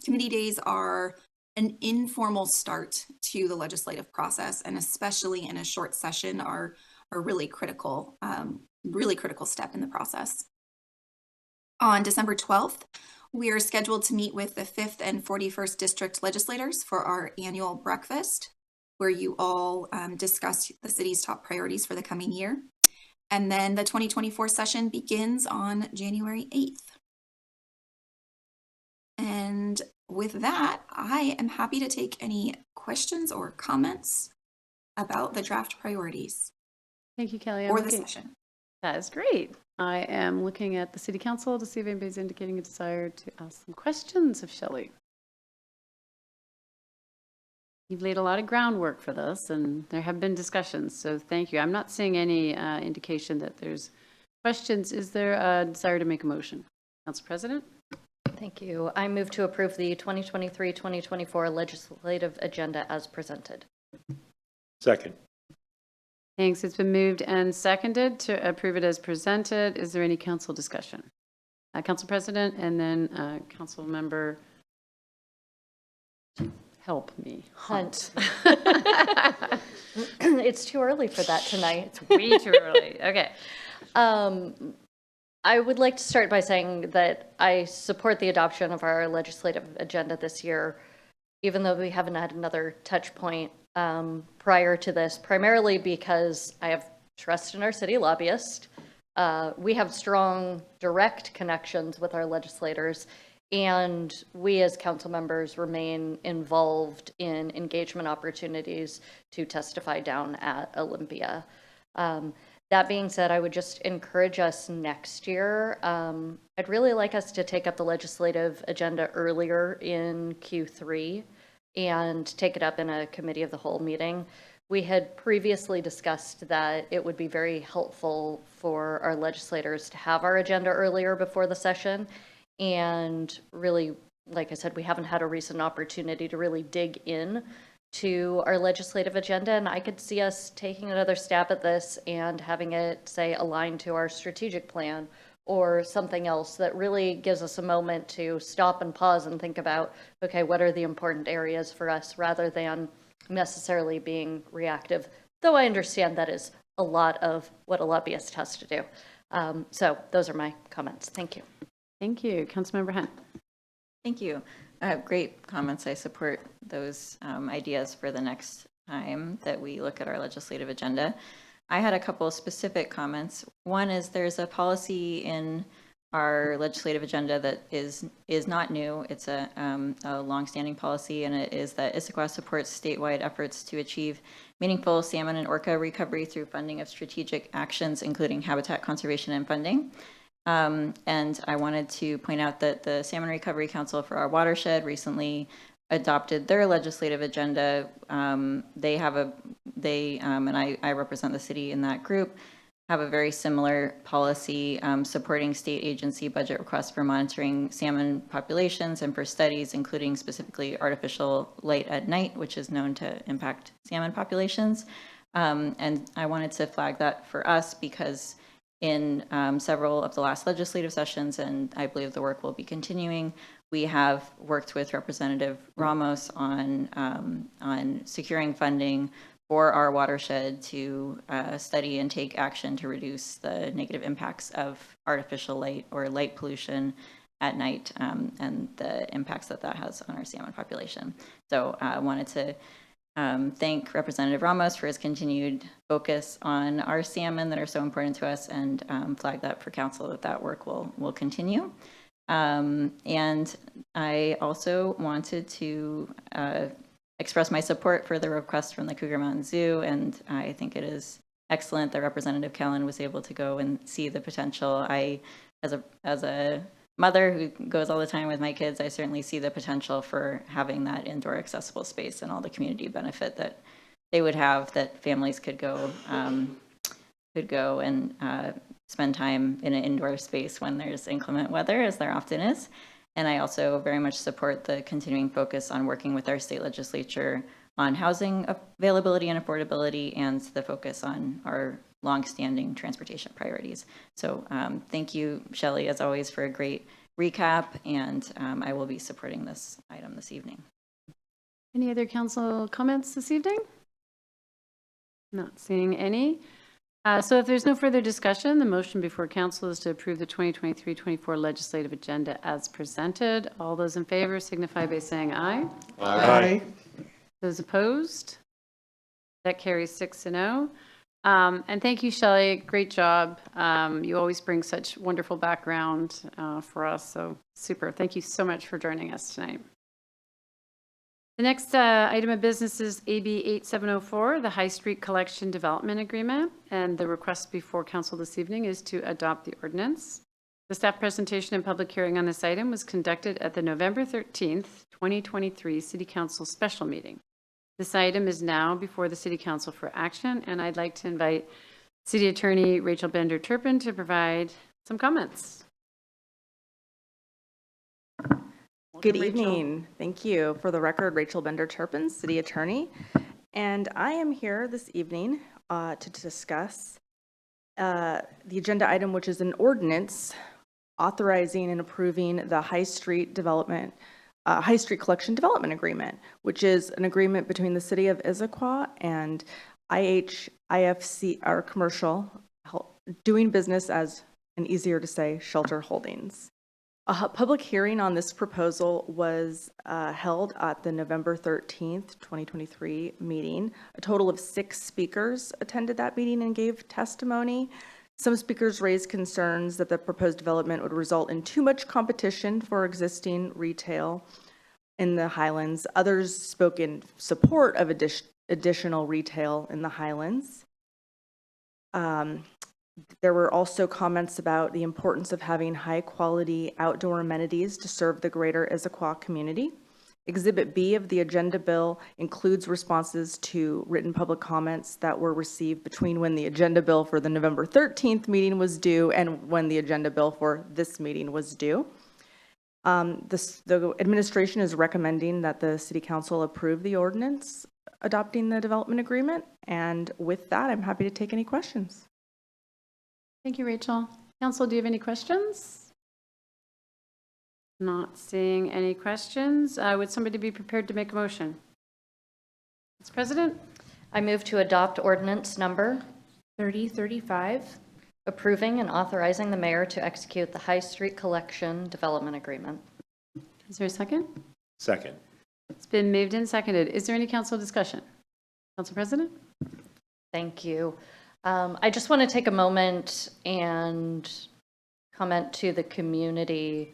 Committee days are an informal start to the legislative process, and especially in a short session are really critical step in the process. On December 12th, we are scheduled to meet with the 5th and 41st District legislators for our annual breakfast, where you all discuss the city's top priorities for the coming year. And then the 2024 session begins on January 8th. And with that, I am happy to take any questions or comments about the draft priorities Thank you, Kelly. or the session. That is great. I am looking at the city council to see if anybody's indicating a desire to ask some questions of Shelley. You've laid a lot of groundwork for this, and there have been discussions, so thank you. I'm not seeing any indication that there's questions. Is there a desire to make a motion? Council President? Thank you. I move to approve the 2023-2024 legislative agenda as presented. Second. Thanks. It's been moved and seconded to approve it as presented. Is there any council discussion? Council President, and then Council Member, help me, Hunt. It's too early for that tonight. It's way too early. Okay. I would like to start by saying that I support the adoption of our legislative agenda this year, even though we haven't had another touch point prior to this, primarily because I have trust in our city lobbyist. We have strong direct connections with our legislators, and we as council members remain involved in engagement opportunities to testify down at Olympia. That being said, I would just encourage us next year. I'd really like us to take up the legislative agenda earlier in Q3 and take it up in a committee of the whole meeting. We had previously discussed that it would be very helpful for our legislators to have our agenda earlier before the session. And really, like I said, we haven't had a recent opportunity to really dig in to our legislative agenda, and I could see us taking another stab at this and having it, say, align to our strategic plan or something else that really gives us a moment to stop and pause and think about, okay, what are the important areas for us, rather than necessarily being reactive, though I understand that is a lot of what a lobbyist has to do. So those are my comments. Thank you. Thank you. Councilmember Hunt. Thank you. Great comments. I support those ideas for the next time that we look at our legislative agenda. I had a couple of specific comments. One is there's a policy in our legislative agenda that is not new. It's a longstanding policy, and it is that Issaquah supports statewide efforts to achieve meaningful salmon and orca recovery through funding of strategic actions, including habitat conservation and funding. And I wanted to point out that the Salmon Recovery Council for our watershed recently adopted their legislative agenda. And I represent the city in that group, have a very similar policy supporting state agency budget requests for monitoring salmon populations and for studies, including specifically artificial light at night, which is known to impact salmon populations. And I wanted to flag that for us because in several of the last legislative sessions, and I believe the work will be continuing, we have worked with Representative Ramos on securing funding for our watershed to study and take action to reduce the negative impacts of artificial light or light pollution at night and the impacts that has on our salmon population. So I wanted to thank Representative Ramos for his continued focus on our salmon that are so important to us, and flag that for council that work will continue. And I also wanted to express my support for the request from the Cougar Mountain Zoo, and I think it is excellent that Representative Kellen was able to go and see the potential. I, as a mother who goes all the time with my kids, I certainly see the potential for having that indoor accessible space and all the community benefit that they would have, that families could go and spend time in an indoor space when there's inclement weather, as there often is. And I also very much support the continuing focus on working with our state legislature on housing availability and affordability, and the focus on our longstanding transportation priorities. So thank you, Shelley, as always, for a great recap, and I will be supporting this item this evening. Any other council comments this evening? Not seeing any. So if there's no further discussion, the motion before council is to approve the 2023-24 legislative agenda as presented. All those in favor signify by saying aye. Aye. Those opposed? That carries 6-0. And thank you, Shelley. Great job. You always bring such wonderful background for us. So super. Thank you so much for joining us tonight. The next item of business is AB 8704, the High Street Collection Development Agreement. And the request before council this evening is to adopt the ordinance. The staff presentation and public hearing on this item was conducted at the November 13th, 2023 City Council special meeting. This item is now before the City Council for action, and I'd like to invite City Attorney Rachel Bender-Turpin to provide some comments. Good Welcome, Rachel. evening. Thank you. For the record, Rachel Bender-Turpin, City Attorney. And I am here this evening to discuss the agenda item, which is an ordinance authorizing and approving the High Street Collection Development Agreement, which is an agreement between the City of Issaquah and IFC, our commercial, doing business as, and easier to say, Shelter Holdings. A public hearing on this proposal was held at the November 13th, 2023 meeting. A total of 6 speakers attended that meeting and gave testimony. Some speakers raised concerns that the proposed development would result in too much competition for existing retail in the Highlands. Others spoke in support of additional retail in the Highlands. There were also comments about the importance of having high-quality outdoor amenities to serve the greater Issaquah community. Exhibit B of the agenda bill includes responses to written public comments that were received between when the agenda bill for the November 13th meeting was due and when the agenda bill for this meeting was due. The administration is recommending that the City Council approve the ordinance adopting the development agreement. And with that, I'm happy to take any questions. Thank you, Rachel. Council, do you have any questions? Not seeing any questions. Would somebody be prepared to make a motion? Mr. President? I move to adopt ordinance number 3035. approving and authorizing the mayor to execute the High Street Collection Development Agreement. Is there a second? Second. It's been moved and seconded. Is there any council discussion? Council President? Thank you. I just want to take a moment and comment to the community.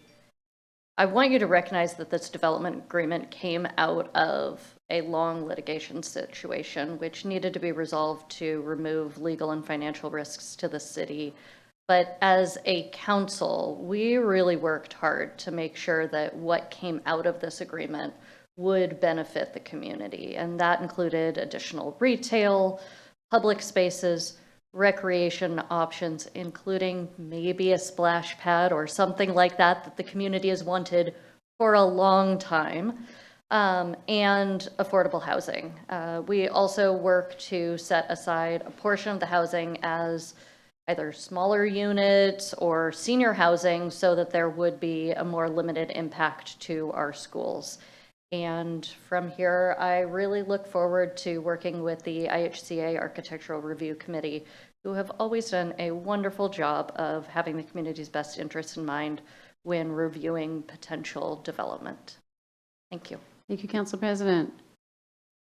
I want you to recognize that this development agreement came out of a long litigation situation, which needed to be resolved to remove legal and financial risks to the city. But as a council, we really worked hard to make sure that what came out of this agreement would benefit the community. And that included additional retail, public spaces, recreation options, including maybe a splash pad or something like that that the community has wanted for a long time, and affordable housing. We also work to set aside a portion of the housing as either smaller units or senior housing so that there would be a more limited impact to our schools. And from here, I really look forward to working with the IHCA Architectural Review Committee, who have always done a wonderful job of having the community's best interests in mind when reviewing potential development. Thank you. Thank you, Council President.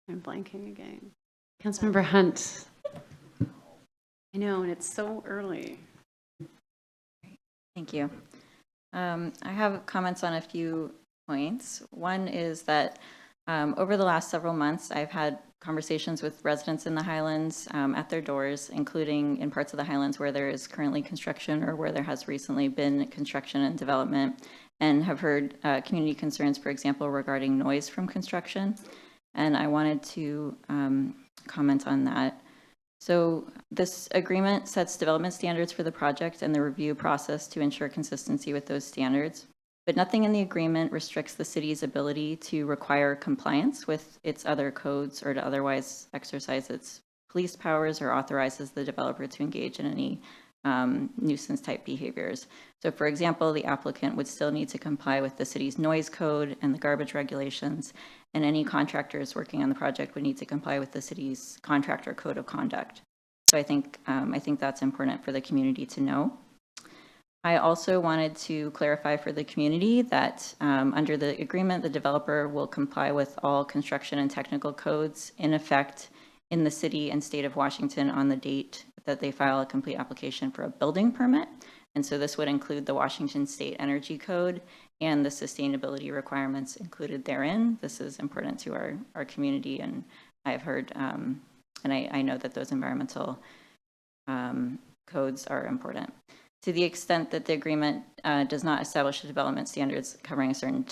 I'm blanking again. Councilmember Hunt. I know, and it's so early. Thank you. I have comments on a few points. One is that over the last several months, I've had conversations with residents in the Highlands at their doors, including in parts of the Highlands where there is currently construction or where there has recently been construction and development, and have heard community concerns, for example, regarding noise from construction. And I wanted to comment on that. So this agreement sets development standards for the project and the review process to ensure consistency with those standards. but nothing in the agreement restricts the city's ability to require compliance with its other codes or to otherwise exercise its police powers or authorizes the developer to engage in any nuisance type behaviors. So for example, the applicant would still need to comply with the city's noise code and the garbage regulations, and any contractors working on the project would need to comply with the city's contractor code of conduct. So I think that's important for the community to know. I also wanted to clarify for the community that under the agreement, the developer will comply with all construction and technical codes in effect in the city and state of Washington on the date that they file a complete application for a building permit. And so this would include the Washington State Energy Code and the sustainability requirements included therein. This is important to our community, and I've heard, and I know that those environmental codes are important. To the extent that the agreement does not establish development standards covering a certain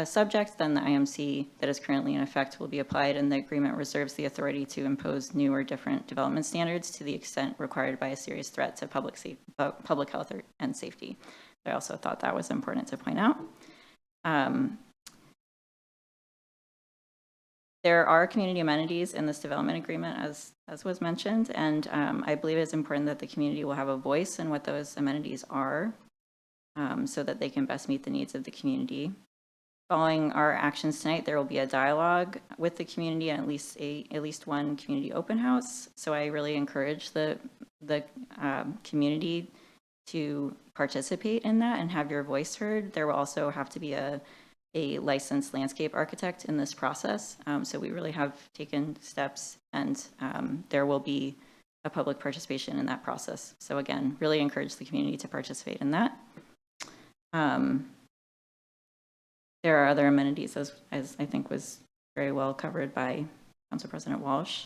subject, then the IMC that is currently in effect will be applied, and the agreement reserves the authority to impose new or different development standards to the extent required by a serious threat to public health and safety. I also thought that was important to point out. There are community amenities in this development agreement, as was mentioned, and I believe it's important that the community will have a voice in what those amenities are so that they can best meet the needs of the community. Following our actions tonight, there will be a dialogue with the community and at least one community open house. So I really encourage the community to participate in that and have your voice heard. There will also have to be a licensed landscape architect in this process. So we really have taken steps, and there will be a public participation in that process. So again, really encourage the community to participate in that. There are other amenities, as I think was very well covered by Council President Walsh.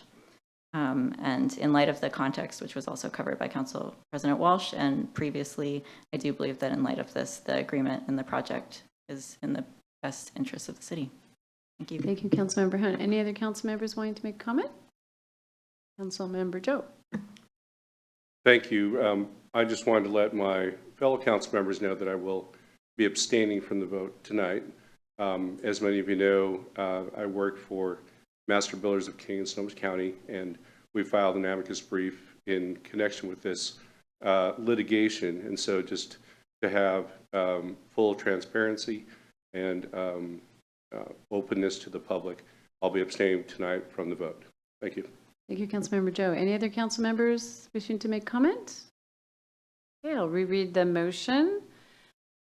And in light of the context, which was also covered by Council President Walsh, and previously, I do believe that in light of this, the agreement and the project is in the best interest of the city. Thank you. Thank you, Councilmember Hunt. Any other council members wanting to make comment? Councilmember Joe. Thank you. I just wanted to let my fellow council members know that I will be abstaining from the vote tonight. As many of you know, I work for Master Builders of King and Snohomish County, and we filed an amicus brief in connection with this litigation. And so just to have full transparency and openness to the public, I'll be abstaining tonight from the vote. Thank you. Thank you, Councilmember Joe. Any other council members wishing to make comment? Okay, I'll reread the motion.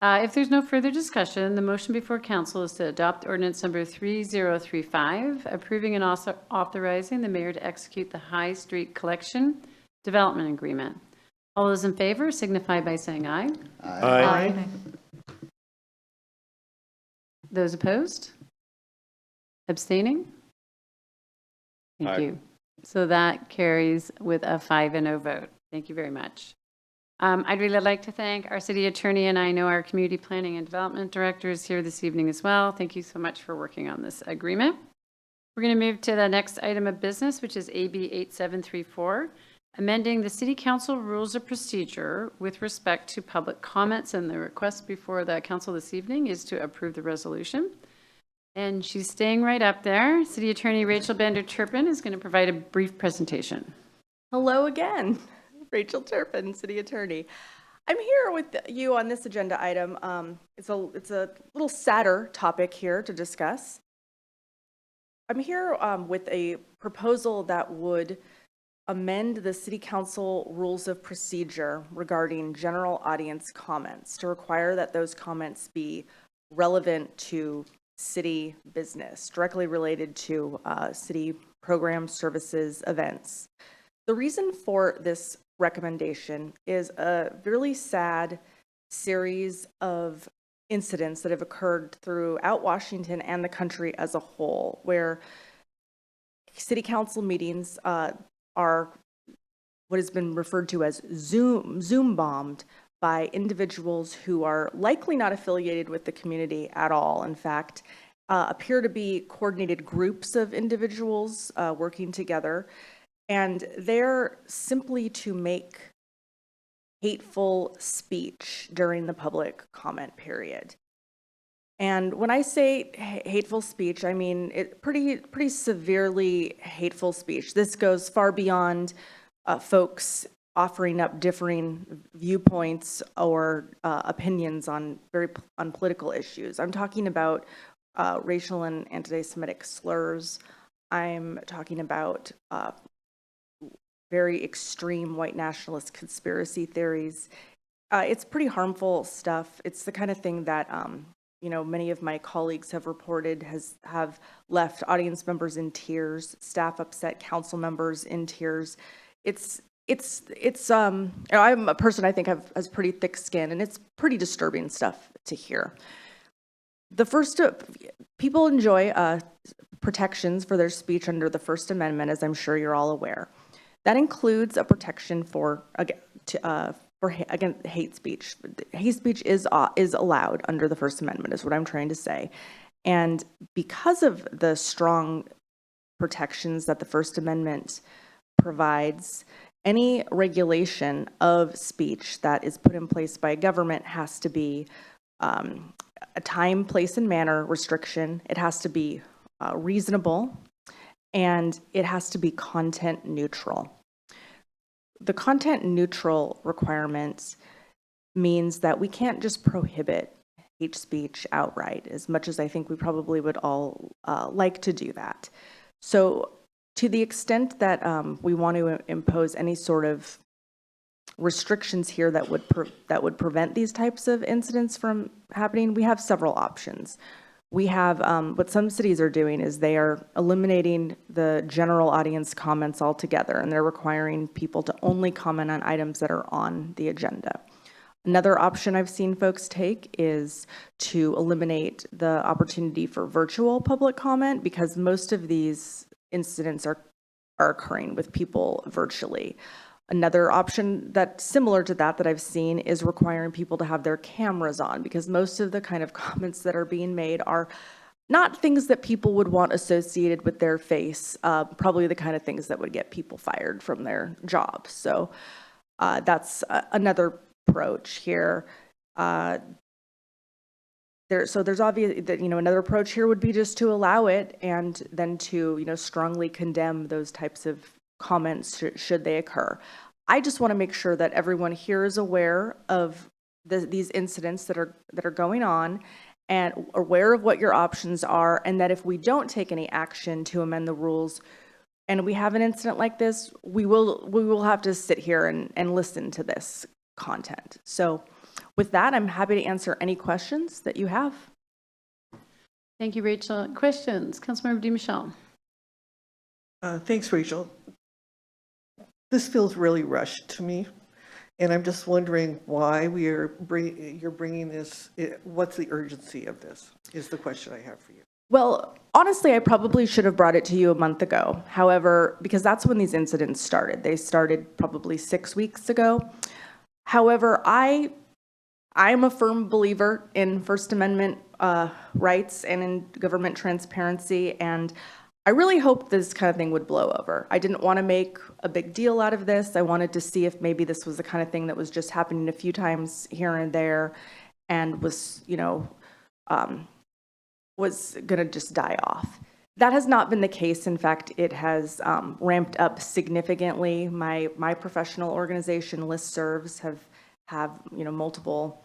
If there's no further discussion, the motion before council is to adopt ordinance number 3035, approving and also authorizing the mayor to execute the High Street Collection Development Agreement. All those in favor signify by saying aye. Aye. Those opposed? Abstaining? Thank Aye. you. So that carries with a 5-0 vote. Thank you very much. I'd really like to thank our city attorney, and I know our community planning and development director is here this evening as well. Thank you so much for working on this agreement. We're going to move to the next item of business, which is AB 8734, amending the City Council Rules of Procedure with respect to public comments. And the request before the council this evening is to approve the resolution. And she's staying right up there. City Attorney Rachel Bender-Turpin is going to provide a brief presentation. Hello again, Rachel Turpin, City Attorney. I'm here with you on this agenda item. It's a little sadder topic here to discuss. I'm here with a proposal that would amend the City Council Rules of Procedure regarding general audience comments to require that those comments be relevant to city business, directly related to city programs, services, events. The reason for this recommendation is a really sad series of incidents that have occurred throughout Washington and the country as a whole, where city council meetings are what has been referred to as Zoom bombed by individuals who are likely not affiliated with the community at all. In fact, appear to be coordinated groups of individuals working together, and they're simply to make hateful speech during the public comment period. And when I say hateful speech, I mean pretty severely hateful speech. This goes far beyond folks offering up differing viewpoints or opinions on on political issues. I'm talking about racial and anti-Semitic slurs. I'm talking about very extreme white nationalist conspiracy theories. It's pretty harmful stuff. It's the kind of thing that many of my colleagues have reported have left audience members in tears, staff upset, council members in tears. I'm a person I think has pretty thick skin, and it's pretty disturbing stuff to hear. The first, people enjoy protections for their speech under the First Amendment, as I'm sure you're all aware. That includes a protection against hate speech. Hate speech is allowed under the First Amendment, is what I'm trying to say. And because of the strong protections that the First Amendment provides, any regulation of speech that is put in place by a government has to be a time, place, and manner restriction. It has to be reasonable, and it has to be content neutral. The content neutral requirements means that we can't just prohibit hate speech outright, as much as I think we probably would all like to do that. So to the extent that we want to impose any sort of restrictions here that would prevent these types of incidents from happening, we have several options. We have, what some cities are doing is they are eliminating the general audience comments altogether, and they're requiring people to only comment on items that are on the agenda. Another option I've seen folks take is to eliminate the opportunity for virtual public comment, because most of these incidents are occurring with people virtually. Another option that's similar to that I've seen is requiring people to have their cameras on, because most of the kind of comments that are being made are not things that people would want associated with their face, probably the kind of things that would get people fired from their jobs. So that's another approach here. There's obvious that, another approach here would be just to allow it, and then to, strongly condemn those types of comments should they occur. I just want to make sure that everyone here is aware of these incidents that are going on, and aware of what your options are, and that if we don't take any action to amend the rules and we have an incident like this, we will have to sit here and listen to this content. So with that, I'm happy to answer any questions that you have. Thank you, Rachel. Questions? Councilmember DiMichele. Thanks, Rachel. This feels really rushed to me, and I'm just wondering why you're bringing this. What's the urgency of this is the question I have for you. Well, honestly, I probably should have brought it to you a month ago. However, because that's when these incidents started. They started probably 6 weeks ago. However, I'm a firm believer in First Amendment rights and in government transparency, and I really hoped this kind of thing would blow over. I didn't want to make a big deal out of this. I wanted to see if maybe this was the kind of thing that was just happening a few times here and there, and was going to just die off. That has not been the case. In fact, it has ramped up significantly. My professional organization, listservs, have multiple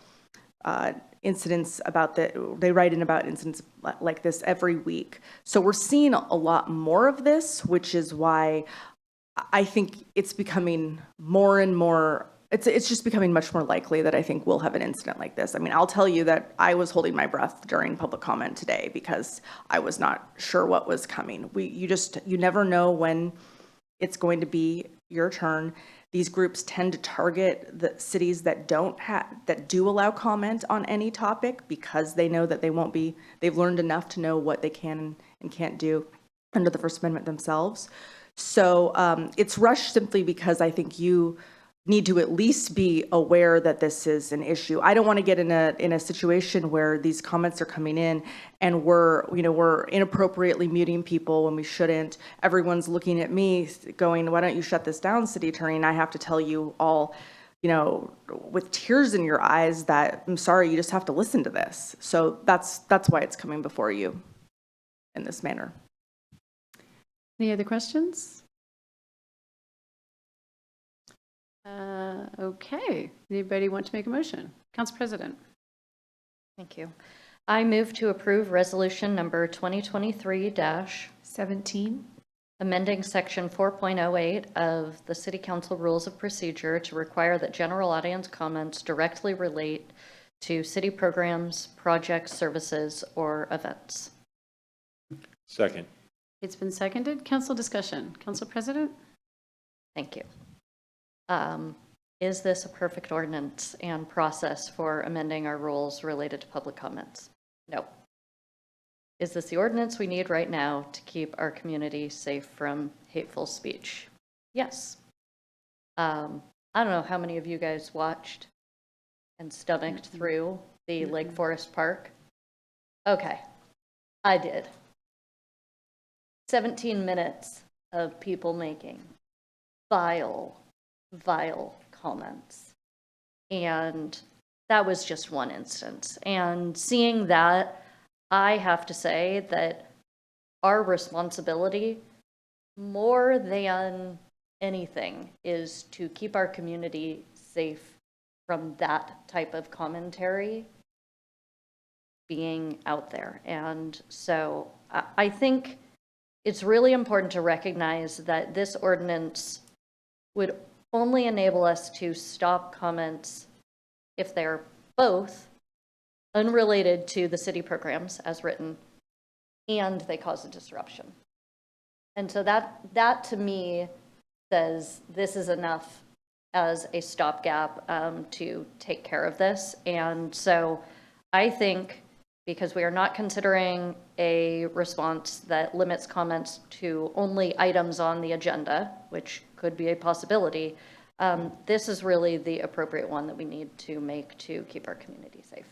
incidents about that. They write in about incidents like this every week. So we're seeing a lot more of this, which is why I think it's becoming more and more. It's just becoming much more likely that I think we'll have an incident like this. I mean, I'll tell you that I was holding my breath during public comment today because I was not sure what was coming. You never know when it's going to be your turn. These groups tend to target the cities that do allow comment on any topic, because they know that they've learned enough to know what they can and can't do under the First Amendment themselves. So it's rushed simply because I think you need to at least be aware that this is an issue. I don't want to get in a situation where these comments are coming in and we're inappropriately muting people when we shouldn't. Everyone's looking at me going, "Why don't you shut this down, City Attorney?" And I have to tell you all, with tears in your eyes that, I'm sorry, you just have to listen to this. So that's why it's coming before you in this manner. Any other questions? Okay. Anybody want to make a motion? Council President. Thank you. I move to approve resolution number 2023- 17. amending section 4.08 of the City Council Rules of Procedure to require that general audience comments directly relate to city programs, projects, services, or events. Second. It's been seconded. Council discussion. Council President? Thank you. Is this a perfect ordinance and process for amending our rules related to public comments? No. Is this the ordinance we need right now to keep our community safe from hateful speech? Yes. I don't know how many of you guys watched and stomached through the Lake Forest Park. Okay, I did. 17 minutes of people making vile comments. And that was just one instance. And seeing that, I have to say that our responsibility, more than anything, is to keep our community safe from that type of commentary being out there. And so I think it's really important to recognize that this ordinance would only enable us to stop comments if they're both unrelated to the city programs as written and they cause a disruption. And so that to me says this is enough as a stopgap to take care of this. And so I think, because we are not considering a response that limits comments to only items on the agenda, which could be a possibility, this is really the appropriate one that we need to make to keep our community safe.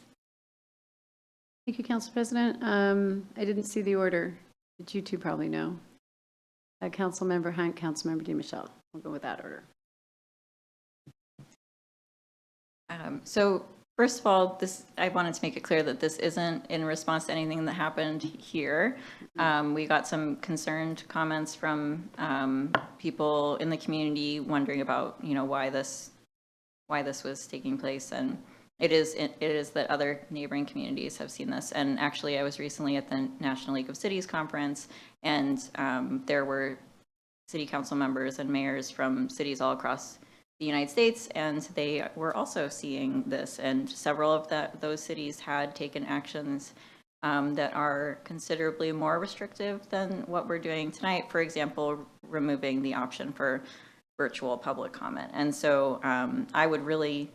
Thank you, Council President. I didn't see the order, but you two probably know. Councilmember Hunt, Councilmember DiMichele. We'll go with that order. So first of all, I wanted to make it clear that this isn't in response to anything that happened here. We got some concerned comments from people in the community wondering about, why this was taking place, and it is that other neighboring communities have seen this. And actually, I was recently at the National League of Cities conference, and there were city council members and mayors from cities all across the United States, and they were also seeing this, and several of those cities had taken actions that are considerably more restrictive than what we're doing tonight. For example, removing the option for virtual public comment. And so I would really,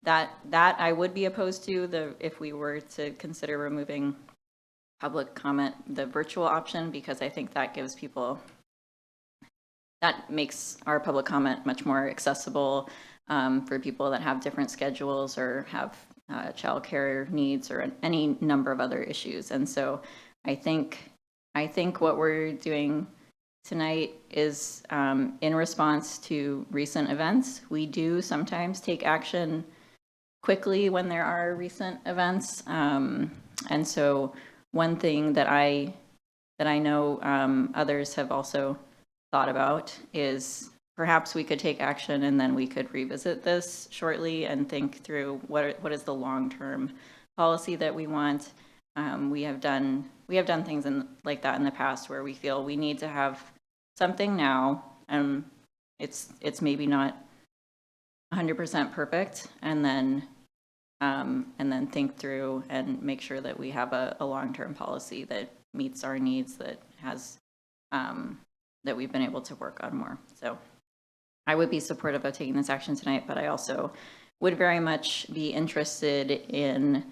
that I would be opposed to if we were to consider removing public comment, the virtual option, because I think that gives people, that makes our public comment much more accessible for people that have different schedules or have childcare needs or any number of other issues. And so I think what we're doing tonight is in response to recent events. We do sometimes take action quickly when there are recent events. And so one thing that I know others have also thought about is perhaps we could take action and then we could revisit this shortly and think through what is the long-term policy that we want. We have done things like that in the past where we feel we need to have something now, and it's maybe not 100% perfect, and then think through and make sure that we have a long-term policy that meets our needs, that has that we've been able to work on more. So I would be supportive of taking this action tonight, but I also would very much be interested in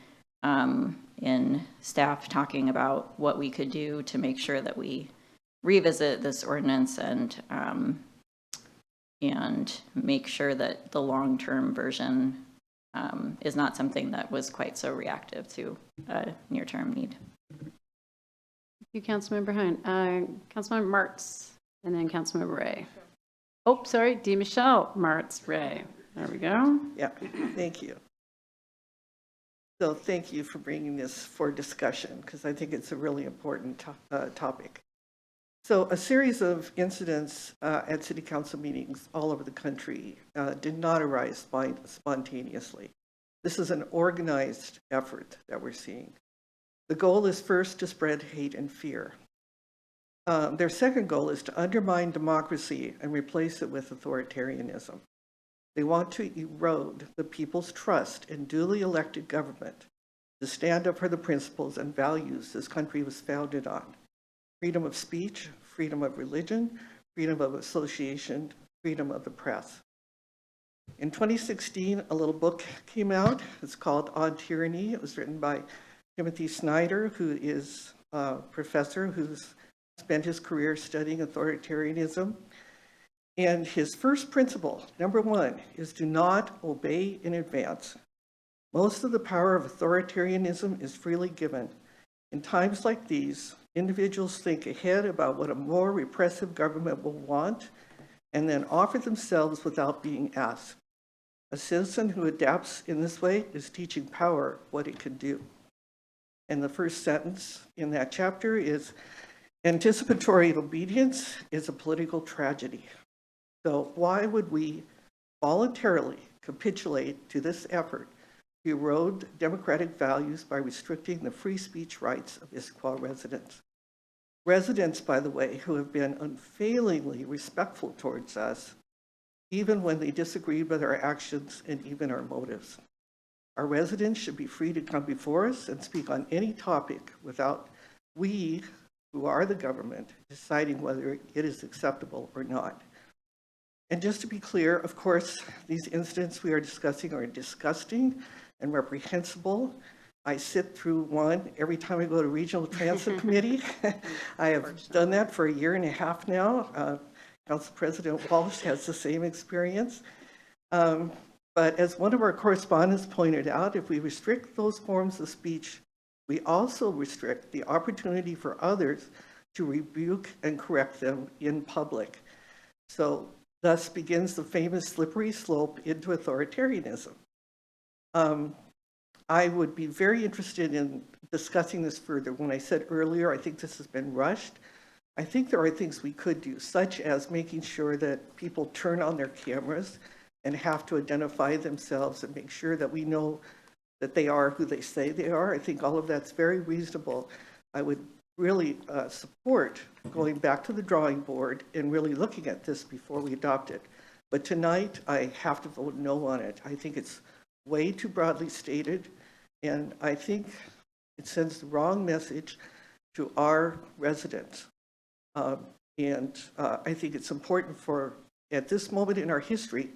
staff talking about what we could do to make sure that we revisit this ordinance and make sure that the long-term version is not something that was quite so reactive to a near-term need. Thank you, Councilmember Hunt. Councilmember Martz, and then Councilmember Ray. Oh, sorry, DiMichele Martz Ray. There we go. Yeah, thank you. So thank you for bringing this for discussion, because I think it's a really important topic. So a series of incidents at city council meetings all over the country did not arise spontaneously. This is an organized effort that we're seeing. The goal is first to spread hate and fear. Their second goal is to undermine democracy and replace it with authoritarianism. They want to erode the people's trust in duly elected government to stand up for the principles and values this country was founded on: freedom of speech, freedom of religion, freedom of association, freedom of the press. In 2016, a little book came out. It's called On Tyranny. It was written by Timothy Snyder, who is a professor who's spent his career studying authoritarianism. And his first principle, number one, is do not obey in advance. Most of the power of authoritarianism is freely given. In times like these, individuals think ahead about what a more repressive government will want and then offer themselves without being asked. A citizen who adapts in this way is teaching power what it can do. And the first sentence in that chapter is, anticipatory obedience is a political tragedy. So why would we voluntarily capitulate to this effort to erode democratic values by restricting the free speech rights of Issaquah residents? Residents, by the way, who have been unfailingly respectful towards us, even when they disagree with our actions and even our motives. Our residents should be free to come before us and speak on any topic without we, who are the government, deciding whether it is acceptable or not. And just to be clear, of course, these incidents we are discussing are disgusting and reprehensible. I sit through one every time I go to Regional Transit Committee. I have done that for 1.5 years now. Council President Walsh has the same experience. But as one of our correspondents pointed out, if we restrict those forms of speech, we also restrict the opportunity for others to rebuke and correct them in public. So thus begins the famous slippery slope into authoritarianism. I would be very interested in discussing this further. When I said earlier, I think this has been rushed. I think there are things we could do, such as making sure that people turn on their cameras and have to identify themselves and make sure that we know that they are who they say they are. I think all of that's very reasonable. I would really support going back to the drawing board and really looking at this before we adopt it. But tonight, I have to vote no on it. I think it's way too broadly stated, and I think it sends the wrong message to our residents. I think it's important for, at this moment in our history,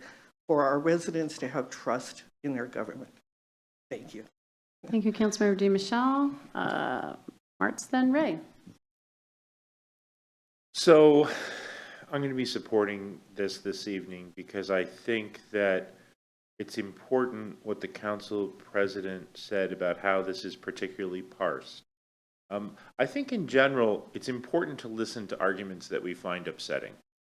for our residents to have trust in their government. Thank you. Thank you, Councilmember DiMichele. Martz, then Ray. So I'm going to be supporting this evening because I think that it's important what the council president said about how this is particularly parsed. I think in general, it's important to listen to arguments that we find upsetting.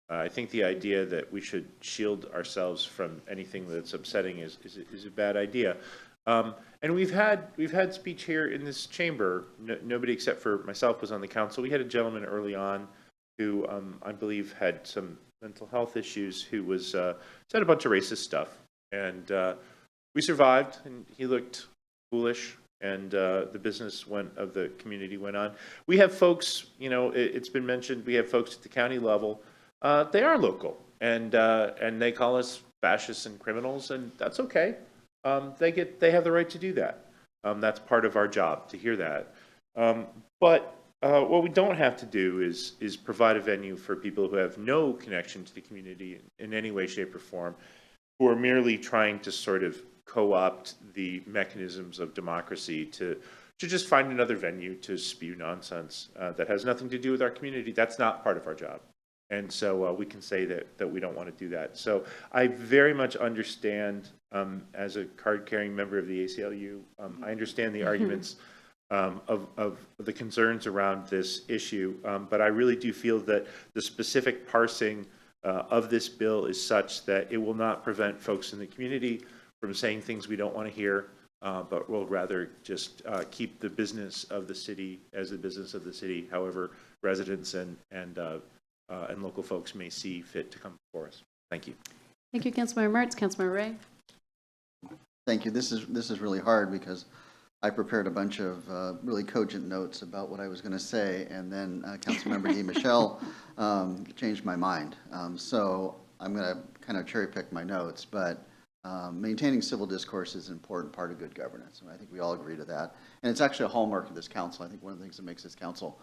I think the idea that we should shield ourselves from anything that's upsetting is a bad idea. And we've had speech here in this chamber. Nobody except for myself was on the council. We had a gentleman early on who I believe had some mental health issues, who was said a bunch of racist stuff, and we survived. And he looked foolish, and the business of the community went on. We have folks, it's been mentioned, we have folks at the county level. They are local, and they call us fascists and criminals, and that's okay. They have the right to do that. That's part of our job to hear that. But what we don't have to do is provide a venue for people who have no connection to the community in any way, shape, or form, who are merely trying to sort of co-opt the mechanisms of democracy to just find another venue to spew nonsense that has nothing to do with our community. That's not part of our job. And so we can say that we don't want to do that. So I very much understand, as a card-carrying member of the ACLU, I understand the arguments of the concerns around this issue, but I really do feel that the specific parsing of this bill is such that it will not prevent folks in the community from saying things we don't want to hear, but will rather just keep the business of the city as the business of the city, however residents and local folks may see fit to come before us. Thank you. Thank you, Councilmember Martz. Councilmember Ray. Thank you. This is really hard because I prepared a bunch of really cogent notes about what I was going to say, and then Councilmember Di Michelle changed my mind. So I'm going to kind of cherry pick my notes, but maintaining civil discourse is an important part of good governance, and I think we all agree to that. And it's actually a hallmark of this council. I think one of the things that makes this council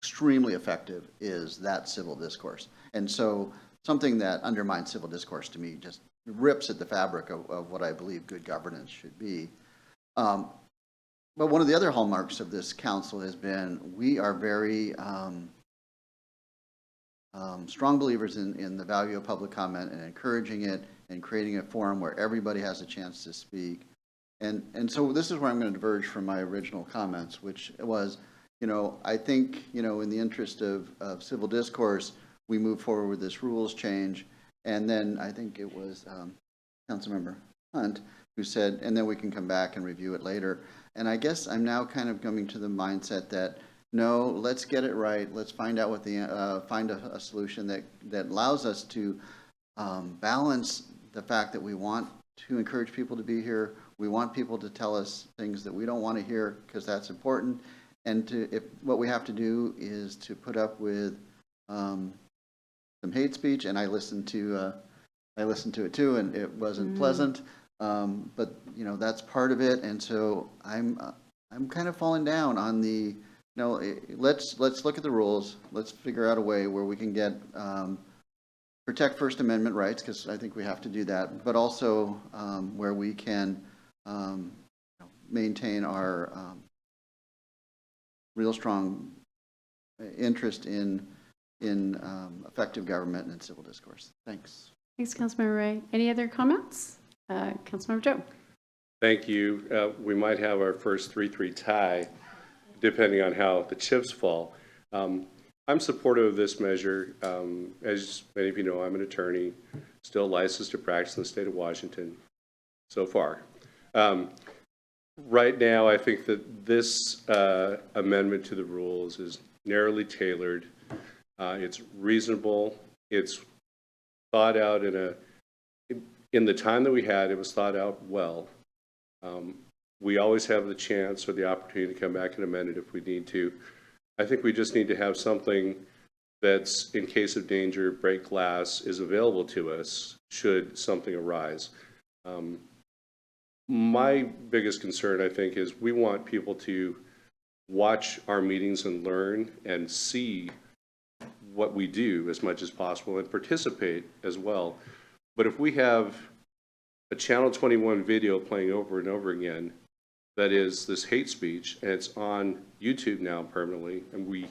extremely effective is that civil discourse. And so something that undermines civil discourse to me just rips at the fabric of what I believe good governance should be. But one of the other hallmarks of this council has been we are very strong believers in the value of public comment and encouraging it and creating a forum where everybody has a chance to speak. And so this is where I'm going to diverge from my original comments, which was, I think, in the interest of civil discourse, we move forward with this rules change. And then I think it was Councilmember Hunt who said, and then we can come back and review it later. And I guess I'm now kind of coming to the mindset that, no, let's get it right. Let's find out what find a solution that allows us to balance the fact that we want to encourage people to be here. We want people to tell us things that we don't want to hear because that's important. And if what we have to do is to put up with some hate speech, and I listened to it too, and it wasn't pleasant. But that's part of it, and so I'm kind of falling down on the let's look at the rules. Let's figure out a way where we can get protect First Amendment rights, because I think we have to do that, but also where we can maintain our real strong interest in effective government and civil discourse. Thanks. Thanks, Councilmember Ray. Any other comments? Councilmember Joe. Thank you. We might have our first 3-3 tie, depending on how the chips fall. I'm supportive of this measure. As many of you know, I'm an attorney, still licensed to practice in the state of Washington so far. Right now, I think that this amendment to the rules is narrowly tailored. It's reasonable. It's thought out in the time that we had, it was thought out well. We always have the chance or the opportunity to come back and amend it if we need to. I think we just need to have something that's, in case of danger, break glass, is available to us should something arise. My biggest concern, I think, is we want people to watch our meetings and learn and see what we do as much as possible and participate as well. But if we have a Channel 21 video playing over and over again that is this hate speech, and it's on YouTube now permanently, and we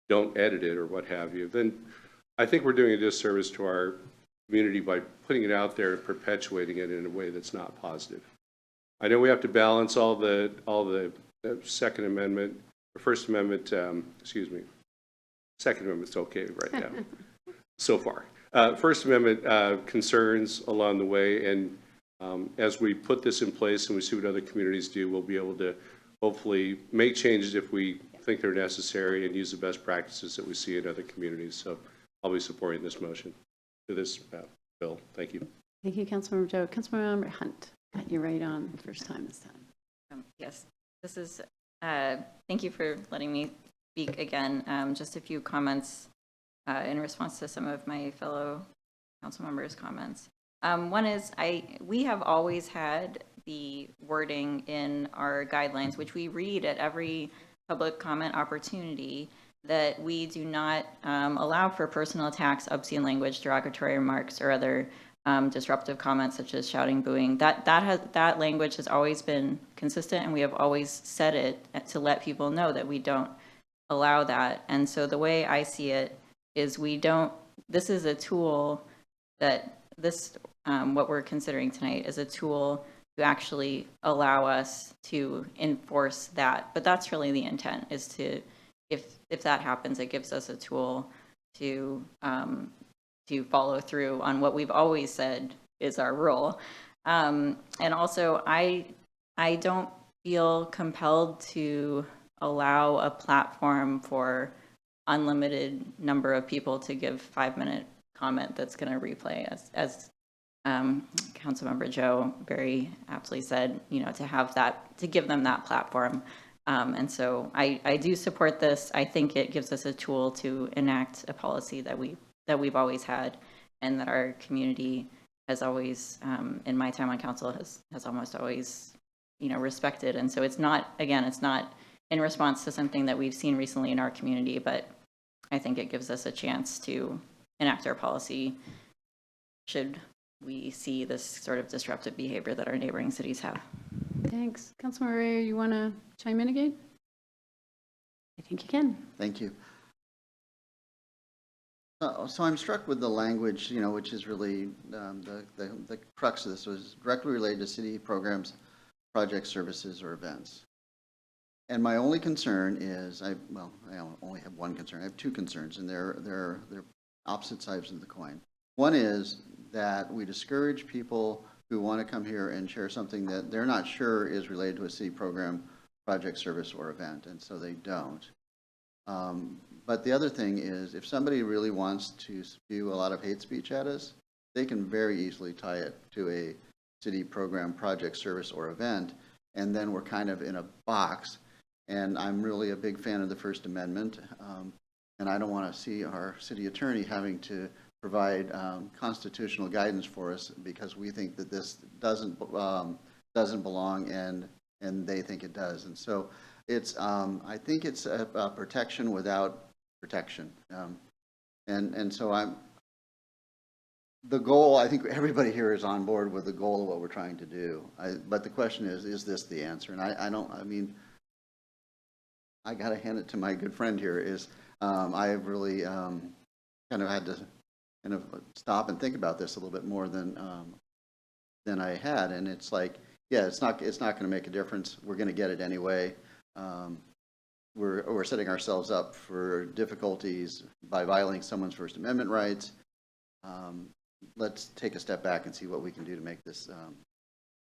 don't edit it or what have you, then I think we're doing a disservice to our community by putting it out there and perpetuating it in a way that's not positive. I know we have to balance all the Second Amendment, or First Amendment, Second Amendment's okay right now, so far. First Amendment concerns along the way, and as we put this in place and we see what other communities do, we'll be able to hopefully make changes if we think they're necessary and use the best practices that we see in other communities. So I'll be supporting this motion to this bill. Thank you. Thank you, Councilmember Joe. Councilmember Hunt, got you right on the first time this time. Yes, this is, thank you for letting me speak again. Just a few comments in response to some of my fellow council members' comments. One is we have always had the wording in our guidelines, which we read at every public comment opportunity, that we do not allow for personal attacks, obscene language, derogatory remarks, or other disruptive comments such as shouting, booing. That language has always been consistent, and we have always said it to let people know that we don't allow that. And so the way I see it is this is a tool that what we're considering tonight is a tool to actually allow us to enforce that. But that's really the intent, is to, if that happens, it gives us a tool to to follow through on what we've always said is our role. And also, I don't feel compelled to allow a platform for unlimited number of people to give 5-minute comment that's going to replay, as Councilmember Joe very aptly said, you know, to have that, to give them that platform. And so I do support this. I think it gives us a tool to enact a policy that we've always had, and that our community has always, in my time on council, has almost always, you know, respected. And so it's not, again, it's not in response to something that we've seen recently in our community, but I think it gives us a chance to enact our policy should we see this sort of disruptive behavior that our neighboring cities have. Thanks. Councilmember Ray, you want to chime in again? I think you can. Thank you. So I'm struck with the language, you know, which is really the crux of this, was directly related to city programs, projects, services, or events. And my only concern is, I only have one concern. I have two concerns, and they're opposite sides of the coin. One is that we discourage people who want to come here and share something that they're not sure is related to a city program, project, service, or event, and so they don't. But the other thing is, if somebody really wants to spew a lot of hate speech at us, they can very easily tie it to a city program, project, service, or event, and then we're kind of in a box. And I'm really a big fan of the First Amendment, and I don't want to see our city attorney having to provide constitutional guidance for us because we think that this doesn't belong, and they think it does. And so it's I think it's a protection without protection, and so the goal, I think everybody here is on board with the goal of what we're trying to do. But the question is this the answer? And I mean, I got to hand it to my good friend here, is I have really kind of had to kind of stop and think about this a little bit more than I had. And it's like, yeah, it's not going to make a difference. We're going to get it anyway. We're setting ourselves up for difficulties by violating someone's First Amendment rights. Let's take a step back and see what we can do to make this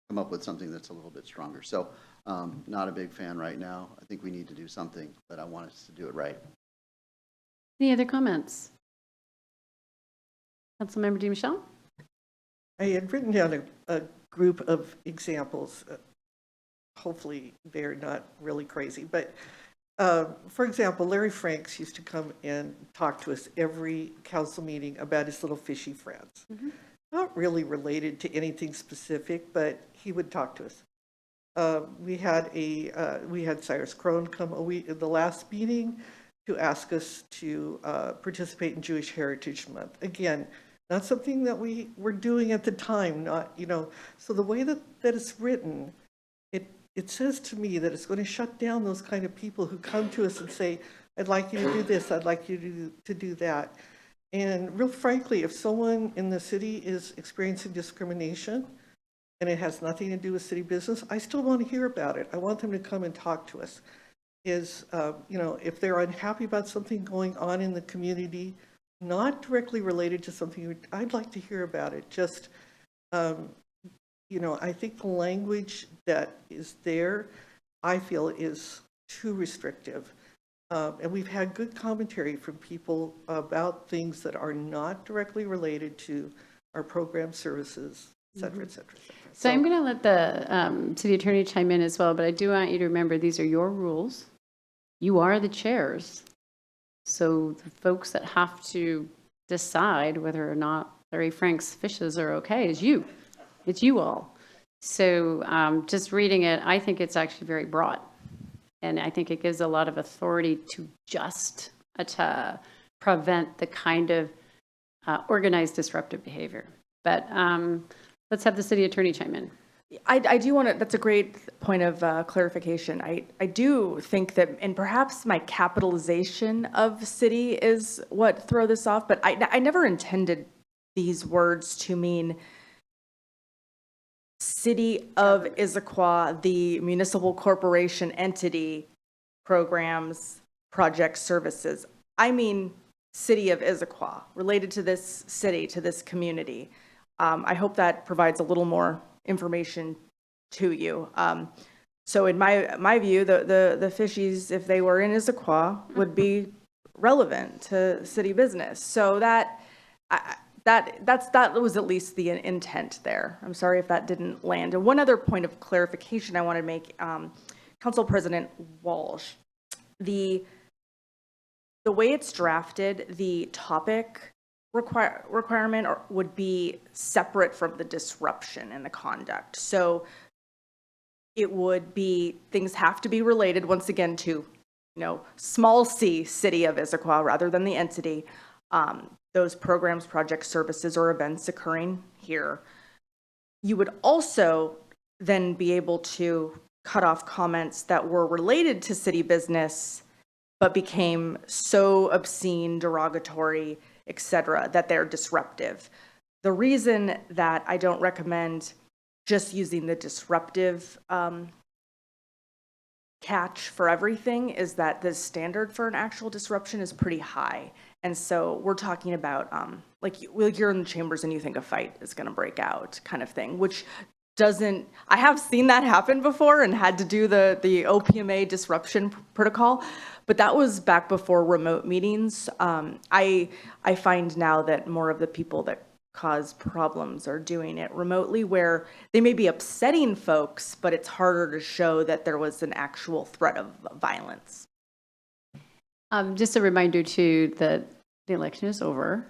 come up with something that's a little bit stronger. So not a big fan right now. I think we need to do something, but I want us to do it right. Any other comments? Councilmember DiMichele? I had written down a group of examples. Hopefully they're not really crazy, but for example, Larry Franks used to come and talk to us every council meeting about his little fishy friends. Mm-hmm. Not really related to anything specific, but he would talk to us. We had Cyrus Crone come in the last meeting to ask us to participate in Jewish Heritage Month. Again, not something that we were doing at the time, not, you know, so the way that it's written, it says to me that it's going to shut down those kind of people who come to us and say, I'd like you to do this, I'd like you to do that. And real frankly, if someone in the city is experiencing discrimination and it has nothing to do with city business, I still want to hear about it. I want them to come and talk to us. You know, if they're unhappy about something going on in the community, not directly related to something, I'd like to hear about it. Just, you know, I think the language that is there, I feel, is too restrictive. And we've had good commentary from people about things that are not directly related to our program services, et cetera, et cetera, et cetera. So I'm going to let the city attorney chime in as well, but I do want you to remember these are your rules. You are the chairs. So the folks that have to decide whether or not Larry Frank's fishes are okay is you. It's you all. So just reading it, I think it's actually very broad. And I think it gives a lot of authority to just prevent the kind of organized disruptive behavior. But let's have the city attorney chime in. I do want to, that's a great point of clarification. I do think that, and perhaps my capitalization of city is what throw this off, but I never intended these words to mean City of Issaquah, the municipal corporation entity, programs, project services. I mean city of Issaquah, related to this city, to this community. I hope that provides a little more information to you. So in my view, the fishies, if they were in Issaquah, would be relevant to city business. So that was at least the intent there. I'm sorry if that didn't land. And one other point of clarification I want to make, Council President Walsh, the way it's drafted, the topic requirement would be separate from the disruption and the conduct. So it would be, things have to be related, once again, to, small c, city of Issaquah, rather than the entity. Those programs, projects, services, or events occurring here. You would also then be able to cut off comments that were related to city business, but became so obscene, derogatory, etc., that they're disruptive. The reason that I don't recommend just using the disruptive catch for everything is that the standard for an actual disruption is pretty high. And so we're talking about, you're in the chambers and you think a fight is going to break out kind of thing, which doesn't, I have seen that happen before and had to do the OPMA disruption protocol, but that was back before remote meetings. I find now that more of the people that cause problems are doing it remotely, where they may be upsetting folks, but it's harder to show that there was an actual threat of violence. Just a reminder too that the election is over.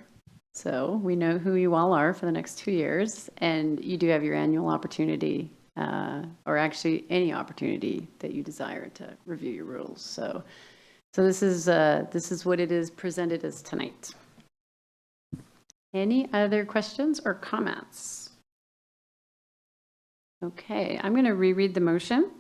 So we know who you all are for the next 2 years, and you do have your annual opportunity, or actually any opportunity that you desire to review your rules. So this is what it is presented as tonight. Any other questions or comments? Okay, I'm going to reread the motion.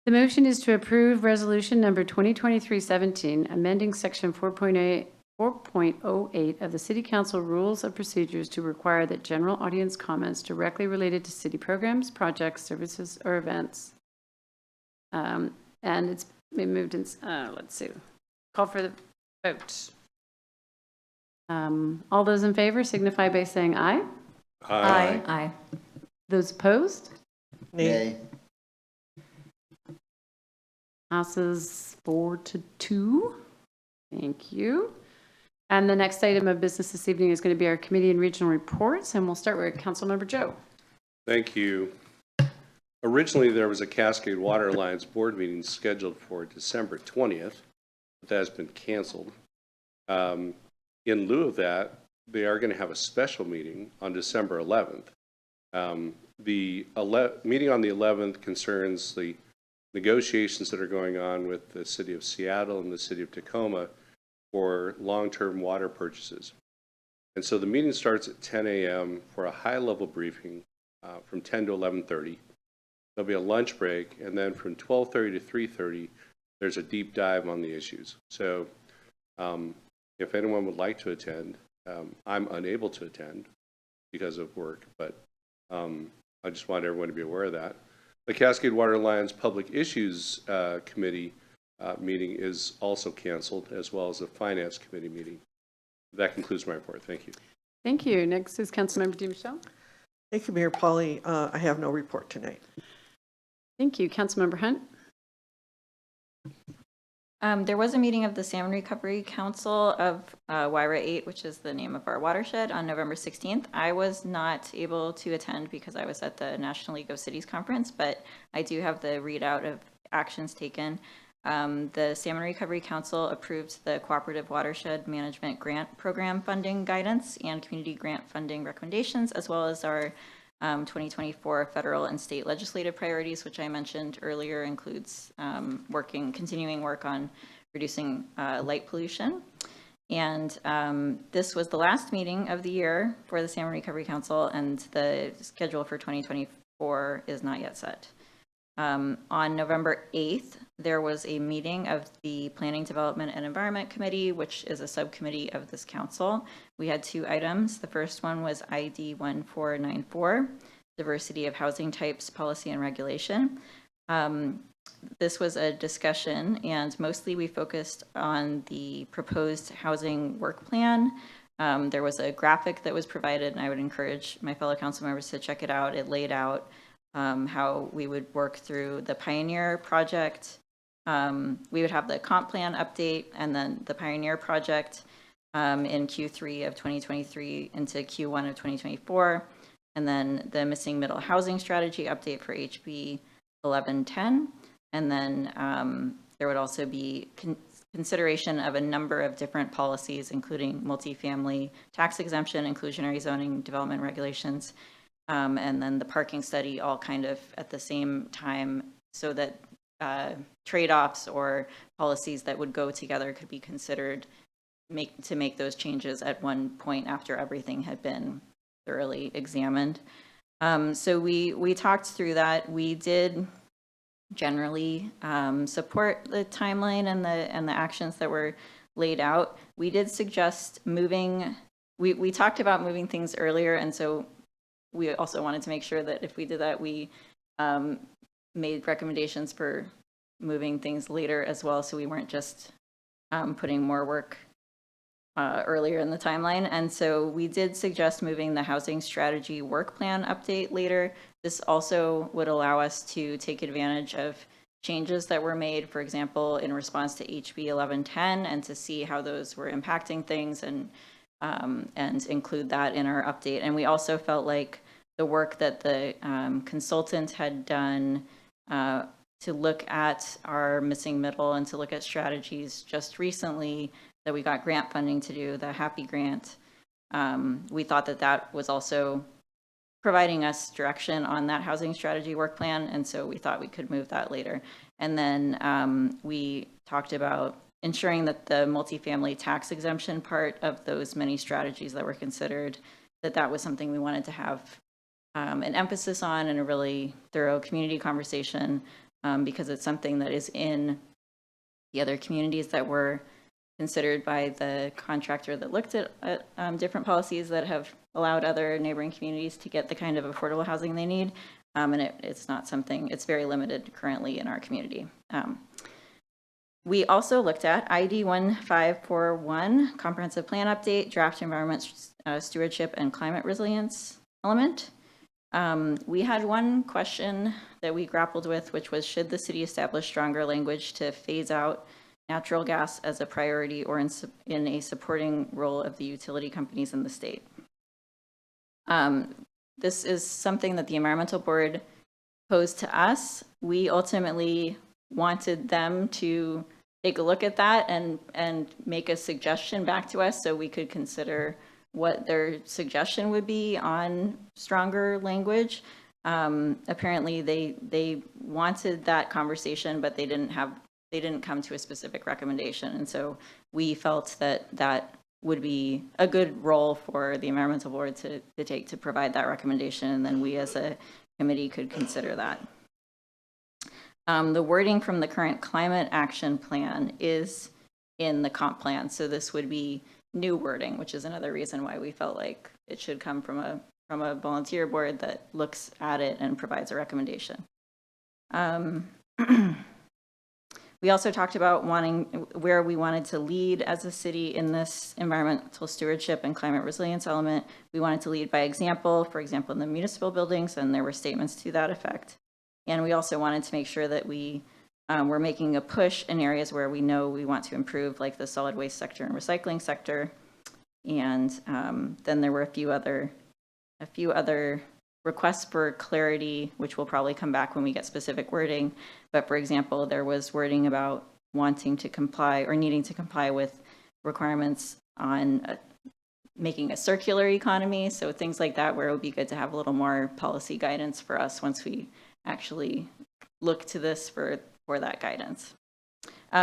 The motion is to approve resolution number 2023-17, amending section 4.08 of the City Council Rules of Procedures to require that general audience comments directly related to city programs, projects, services, or events. And it's been moved in, let's see, call for the vote. All those in favor signify by saying aye. Aye. Aye. Those opposed? Nay. Passes 4-2. Thank you. And the next item of business this evening is going to be our committee and regional reports, and we'll start with Councilmember Joe. Thank you. Originally, there was a Cascade Water Alliance board meeting scheduled for December 20th, but that has been canceled. In lieu of that, they are going to have a special meeting on December 11th. The meeting on the 11th concerns the negotiations that are going on with the city of Seattle and the city of Tacoma for long-term water purchases. And so the meeting starts at 10 a.m. for a high-level briefing from 10 to 11:30. There'll be a lunch break, and then from 12:30 to 3:30, there's a deep dive on the issues. So if anyone would like to attend, I'm unable to attend because of work, but I just want everyone to be aware of that. The Cascade Water Alliance Public Issues Committee meeting is also canceled, as well as the Finance Committee meeting. That concludes my report. Thank you. Thank you. Next is Councilmember DiMichele. Thank you, Mayor Polly. I have no report tonight. Thank you. Councilmember Hunt. There was a meeting of the Salmon Recovery Council of Wyra 8, which is the name of our watershed, on November 16th. I was not able to attend because I was at the National League of Cities conference, but I do have the readout of actions taken. The Salmon Recovery Council approved the Cooperative Watershed Management Grant Program funding guidance and community grant funding recommendations, as well as our 2024 federal and state legislative priorities, which I mentioned earlier, includes continuing work on reducing light pollution. And this was the last meeting of the year for the Salmon Recovery Council, and the schedule for 2024 is not yet set. On November 8th, there was a meeting of the Planning, Development, and Environment Committee, which is a subcommittee of this council. We had 2 items. The first one was ID 1494, Diversity of Housing Types, Policy and Regulation. this was a discussion, and mostly we focused on the proposed housing work plan. There was a graphic that was provided, and I would encourage my fellow council members to check it out. It laid out how we would work through the Pioneer project. We would have the comp plan update and then the Pioneer project in Q3 of 2023 into Q1 of 2024, and then the missing middle housing strategy update for HB 1110. And then there would also be consideration of a number of different policies, including multifamily tax exemption, inclusionary zoning, development regulations, and then the parking study, all kind of at the same time, so that trade-offs or policies that would go together could be considered to make those changes at one point after everything had been thoroughly examined. So we talked through that. We did generally support the timeline and the actions that were laid out. We did suggest moving, we talked about moving things earlier, and so we also wanted to make sure that if we did that, we made recommendations for moving things later as well, so we weren't just putting more work earlier in the timeline. And so we did suggest moving the housing strategy work plan update later. This also would allow us to take advantage of changes that were made, for example, in response to HB 1110, and to see how those were impacting things and include that in our update. And we also felt like the work that the consultant had done to look at our missing middle and to look at strategies just recently that we got grant funding to do, the Happy Grant, we thought that that was also providing us direction on that housing strategy work plan, and so we thought we could move that later. And then we talked about ensuring that the multifamily tax exemption part of those many strategies that were considered, that was something we wanted to have an emphasis on and a really thorough community conversation, because it's something that is in the other communities that were considered by the contractor that looked at different policies that have allowed other neighboring communities to get the kind of affordable housing they need. And it's not something, it's very limited currently in our community. We also looked at ID 1541, Comprehensive Plan Update, Draft Environment Stewardship and Climate Resilience element. We had one question that we grappled with, which was, should the city establish stronger language to phase out natural gas as a priority or in a supporting role of the utility companies in the state? This is something that the Environmental Board posed to us. We ultimately wanted them to take a look at that and make a suggestion back to us so we could consider what their suggestion would be on stronger language. Apparently they wanted that conversation, but they didn't come to a specific recommendation. And so we felt that that would be a good role for the Environmental Board to take to provide that recommendation, and then we as a committee could consider that. The wording from the current climate action plan is in the comp plan, so this would be new wording, which is another reason why we felt like it should come from a volunteer board that looks at it and provides a recommendation. We also talked about where we wanted to lead as a city in this environmental stewardship and climate resilience element. We wanted to lead by example, for example, in the municipal buildings, and there were statements to that effect. And we also wanted to make sure that we were making a push in areas where we know we want to improve, like the solid waste sector and recycling sector. And then there were a few other requests for clarity, which will probably come back when we get specific wording. But for example, there was wording about wanting to comply or needing to comply with requirements on making a circular economy. So things like that, where it would be good to have a little more policy guidance for us once we actually look to this for that guidance.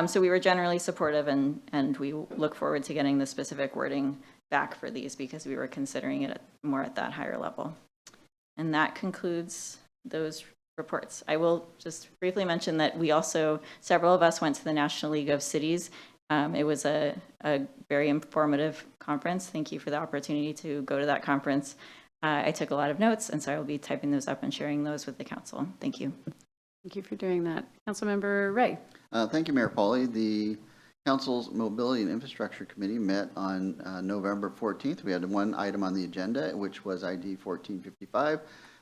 So we were generally supportive, and we look forward to getting the specific wording back for these, because we were considering it more at that higher level. And that concludes those reports. I will just briefly mention that we also, several of us went to the National League of Cities. It was a very informative conference. Thank you for the opportunity to go to that conference. I took a lot of notes, and so I will be typing those up and sharing those with the council. Thank you. Thank you for doing that. Councilmember Ray. Thank you, Mayor Pauly. The Council's Mobility and Infrastructure Committee met on November 14th. We had one item on the agenda, which was ID 1455,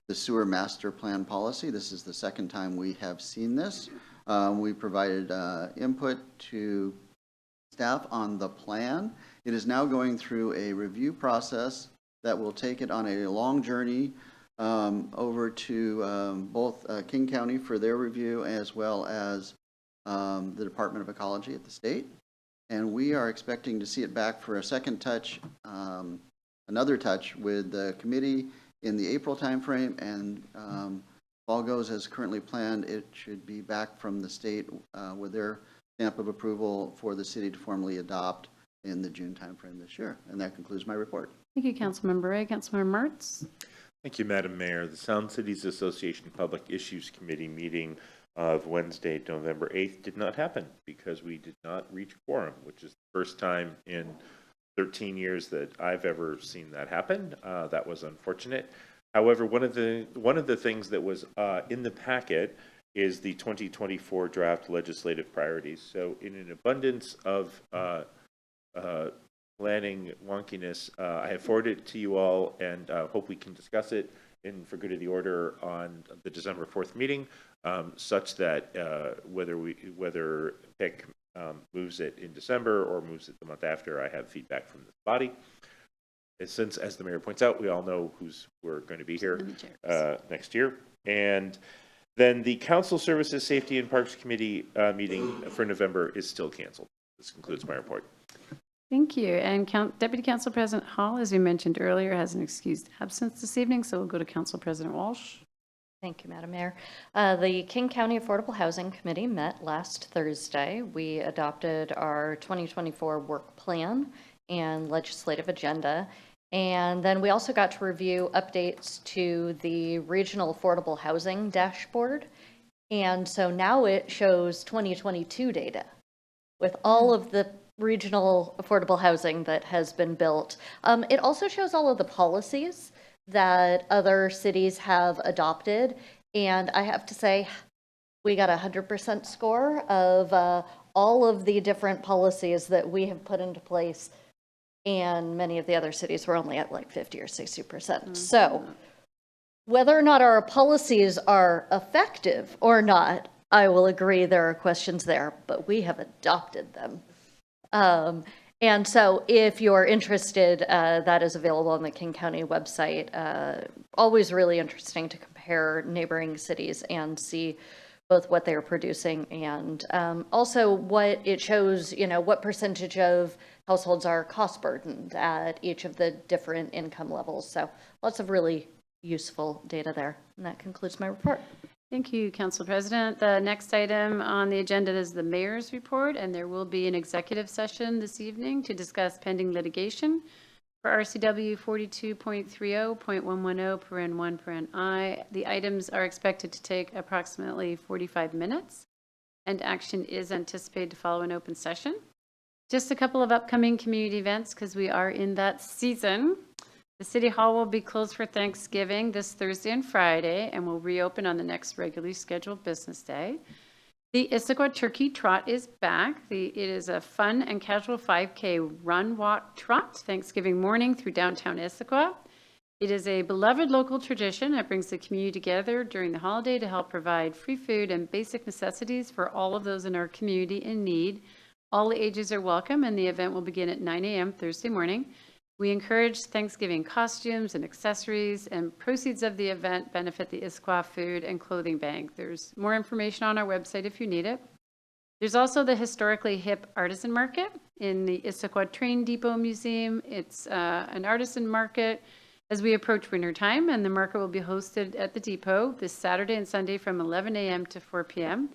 the Sewer Master Plan Policy. This is the second time we have seen this. We provided input to staff on the plan. It is now going through a review process that will take it on a long journey over to both King County for their review, as well as the Department of Ecology at the state. And we are expecting to see it back for a second touch, another touch with the committee in the April timeframe. And if all goes as currently planned, it should be back from the state with their stamp of approval for the city to formally adopt in the June timeframe this year. And that concludes my report. Thank you, Councilmember Ray. Councilmember Martz. Thank you, Madam Mayor. The Sound Cities Association Public Issues Committee meeting of Wednesday, November 8th did not happen because we did not reach quorum, which is the first time in 13 years that I've ever seen that happen. That was unfortunate. However, one of the things that was in the packet is the 2024 draft legislative priorities. So in an abundance of planning wonkiness, I have forwarded it to you all and hope we can discuss it for good of the order on the December 4th meeting, such that whether PIC moves it in December or moves it the month after, I have feedback from this body. Since, as the mayor points out, we all know we're going to be here next year. And then the Council Services, Safety and Parks Committee meeting for November is still canceled. This concludes my report. Thank you. And Deputy Council President Hall, as we mentioned earlier, has an excused absence this evening, so we'll go to Council President Walsh. Thank you, Madam Mayor. The King County Affordable Housing Committee met last Thursday. We adopted our 2024 work plan and legislative agenda. And then we also got to review updates to the regional affordable housing dashboard. And so now it shows 2022 data with all of the regional affordable housing that has been built. It also shows all of the policies that other cities have adopted. And I have to say, we got 100% score of all of the different policies that we have put into place. And many of the other cities were only at like 50 or 60%. So whether or not our policies are effective or not, I will agree there are questions there, but we have adopted them. And so if you're interested, that is available on the King County website. Always really interesting to compare neighboring cities and see both what they're producing and also what it shows, what percentage of households are cost burdened at each of the different income levels. So lots of really useful data there. And that concludes my report. Thank you, Council President. The next item on the agenda is the mayor's report, and there will be an executive session this evening to discuss pending litigation for RCW 42.30.110(1)(I). The items are expected to take approximately 45 minutes, and action is anticipated to follow an open session. Just a couple of upcoming community events because we are in that season. The City Hall will be closed for Thanksgiving this Thursday and Friday and will reopen on the next regularly scheduled business day. The Issaquah Turkey Trot is back. It is a fun and casual 5K run, walk, trot Thanksgiving morning through downtown Issaquah. It is a beloved local tradition that brings the community together during the holiday to help provide free food and basic necessities for all of those in our community in need. All ages are welcome, and the event will begin at 9 a.m. Thursday morning. We encourage Thanksgiving costumes and accessories, and proceeds of the event benefit the Issaquah Food and Clothing Bank. There's more information on our website if you need it. There's also the historically hip artisan market in the Issaquah Train Depot Museum. It's an artisan market as we approach winter time, and the market will be hosted at the depot this Saturday and Sunday from 11 a.m. to 4 p.m.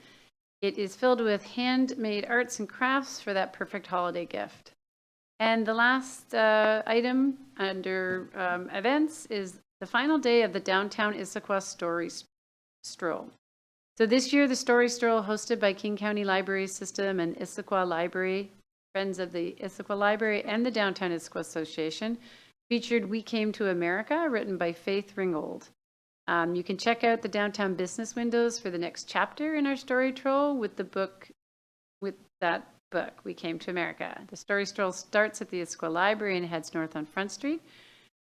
It is filled with handmade arts and crafts for that perfect holiday gift. And the last item under events is the final day of the Downtown Issaquah Story Stroll. So this year, the Story Stroll, hosted by King County Library System and Issaquah Library, Friends of the Issaquah Library and the Downtown Issaquah Association, featured We Came to America, written by Faith Ringgold. You can check out the downtown business windows for the next chapter in our story troll with that book, We Came to America. The story stroll starts at the Issaquah Library and heads north on Front Street.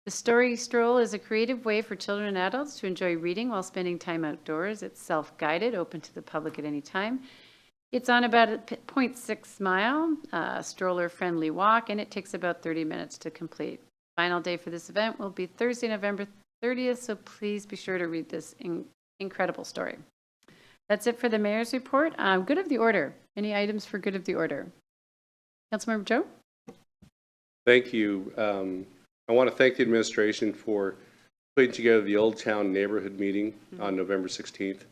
The story stroll is a creative way for children and adults to enjoy reading while spending time outdoors. It's self-guided, open to the public at any time. It's on about a 0.6 mile stroller-friendly walk, and it takes about 30 minutes to complete. Final day for this event will be Thursday, November 30th, so please be sure to read this incredible story. That's it for the mayor's report. Good of the order. Any items for good of the order? Councilmember Joe? Thank you. I want to thank the administration for putting together the Old Town Neighborhood Meeting on November 16th.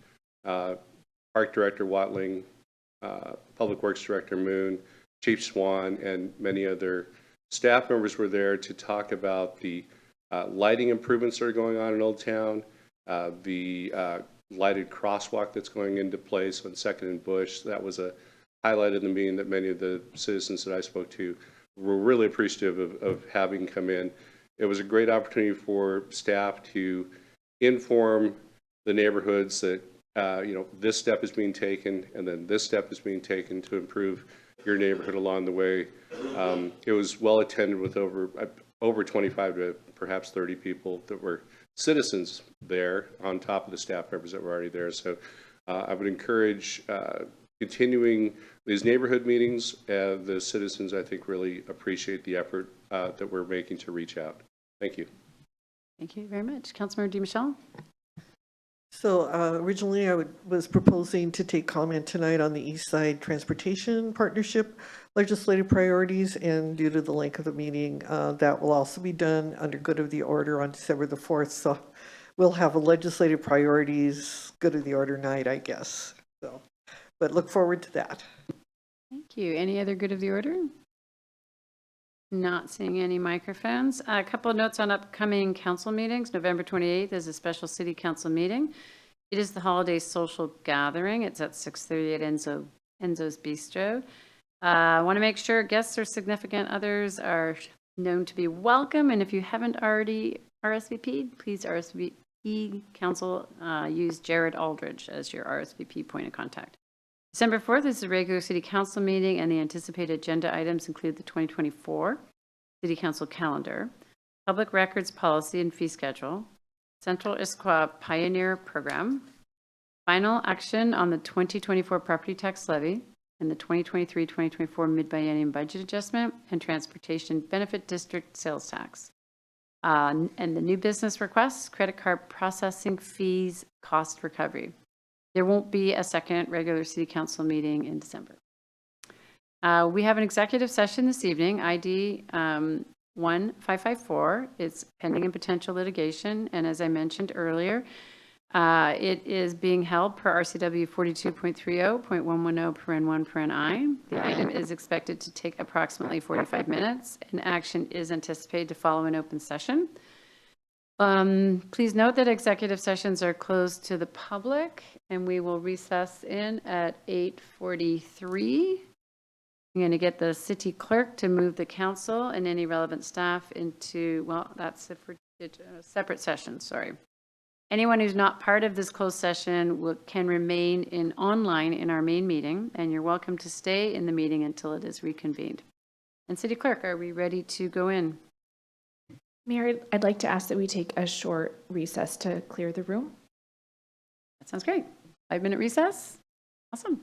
Park Director Watling, Public Works Director Moon, Chief Swan, and many other staff members were there to talk about the lighting improvements that are going on in Old Town, the lighted crosswalk that's going into place on 2nd and Bush. That was a highlight of the meeting that many of the citizens that I spoke to were really appreciative of having come in. It was a great opportunity for staff to inform the neighborhoods that this step is being taken, and then this step is being taken to improve your neighborhood along the way. It was well attended with over 25 to perhaps 30 people that were citizens there on top of the staff members that were already there. So I would encourage continuing these neighborhood meetings. The citizens, I think, really appreciate the effort that we're making to reach out. Thank you. Thank you very much. Councilmember DiMichele? So originally I was proposing to take comment tonight on the East Side Transportation Partnership legislative priorities, and due to the length of the meeting, that will also be done under good of the order on December the 4th. So we'll have a legislative priorities good of the order night, I guess. So, but look forward to that. Thank you. Any other good of the order? Not seeing any microphones. A couple of notes on upcoming council meetings. November 28th is a special city council meeting. It is the holiday social gathering. It's at 6:30 at Enzo's Bistro. I want to make sure guests or significant others are known to be welcome. And if you haven't already RSVP'd, please RSVP council. Use Jared Aldridge as your RSVP point of contact. December 4th is the regular city council meeting, and the anticipated agenda items include the 2024 city council calendar, public records policy and fee schedule, Central Issaquah Pioneer Program, final action on the 2024 property tax levy, and the 2023-2024 Mid-Biennium budget adjustment, and transportation benefit district sales tax. And the new business requests, credit card processing fees, cost recovery. There won't be a second regular city council meeting in December. We have an executive session this evening, ID 1554. It's pending and potential litigation. And as I mentioned earlier, it is being held per RCW 42.30.110(1)(I). The item is expected to take approximately 45 minutes, and action is anticipated to follow an open session. Please note that executive sessions are closed to the public, and we will recess in at 8:43. I'm going to get the city clerk to move the council and any relevant staff into, well, that's for separate sessions, sorry. Anyone who's not part of this closed session can remain online in our main meeting, and you're welcome to stay in the meeting until it is reconvened. And city clerk, are we ready to go in? Mayor, I'd like to ask that we take a short recess to clear the room. That sounds great. 5-minute recess. Awesome.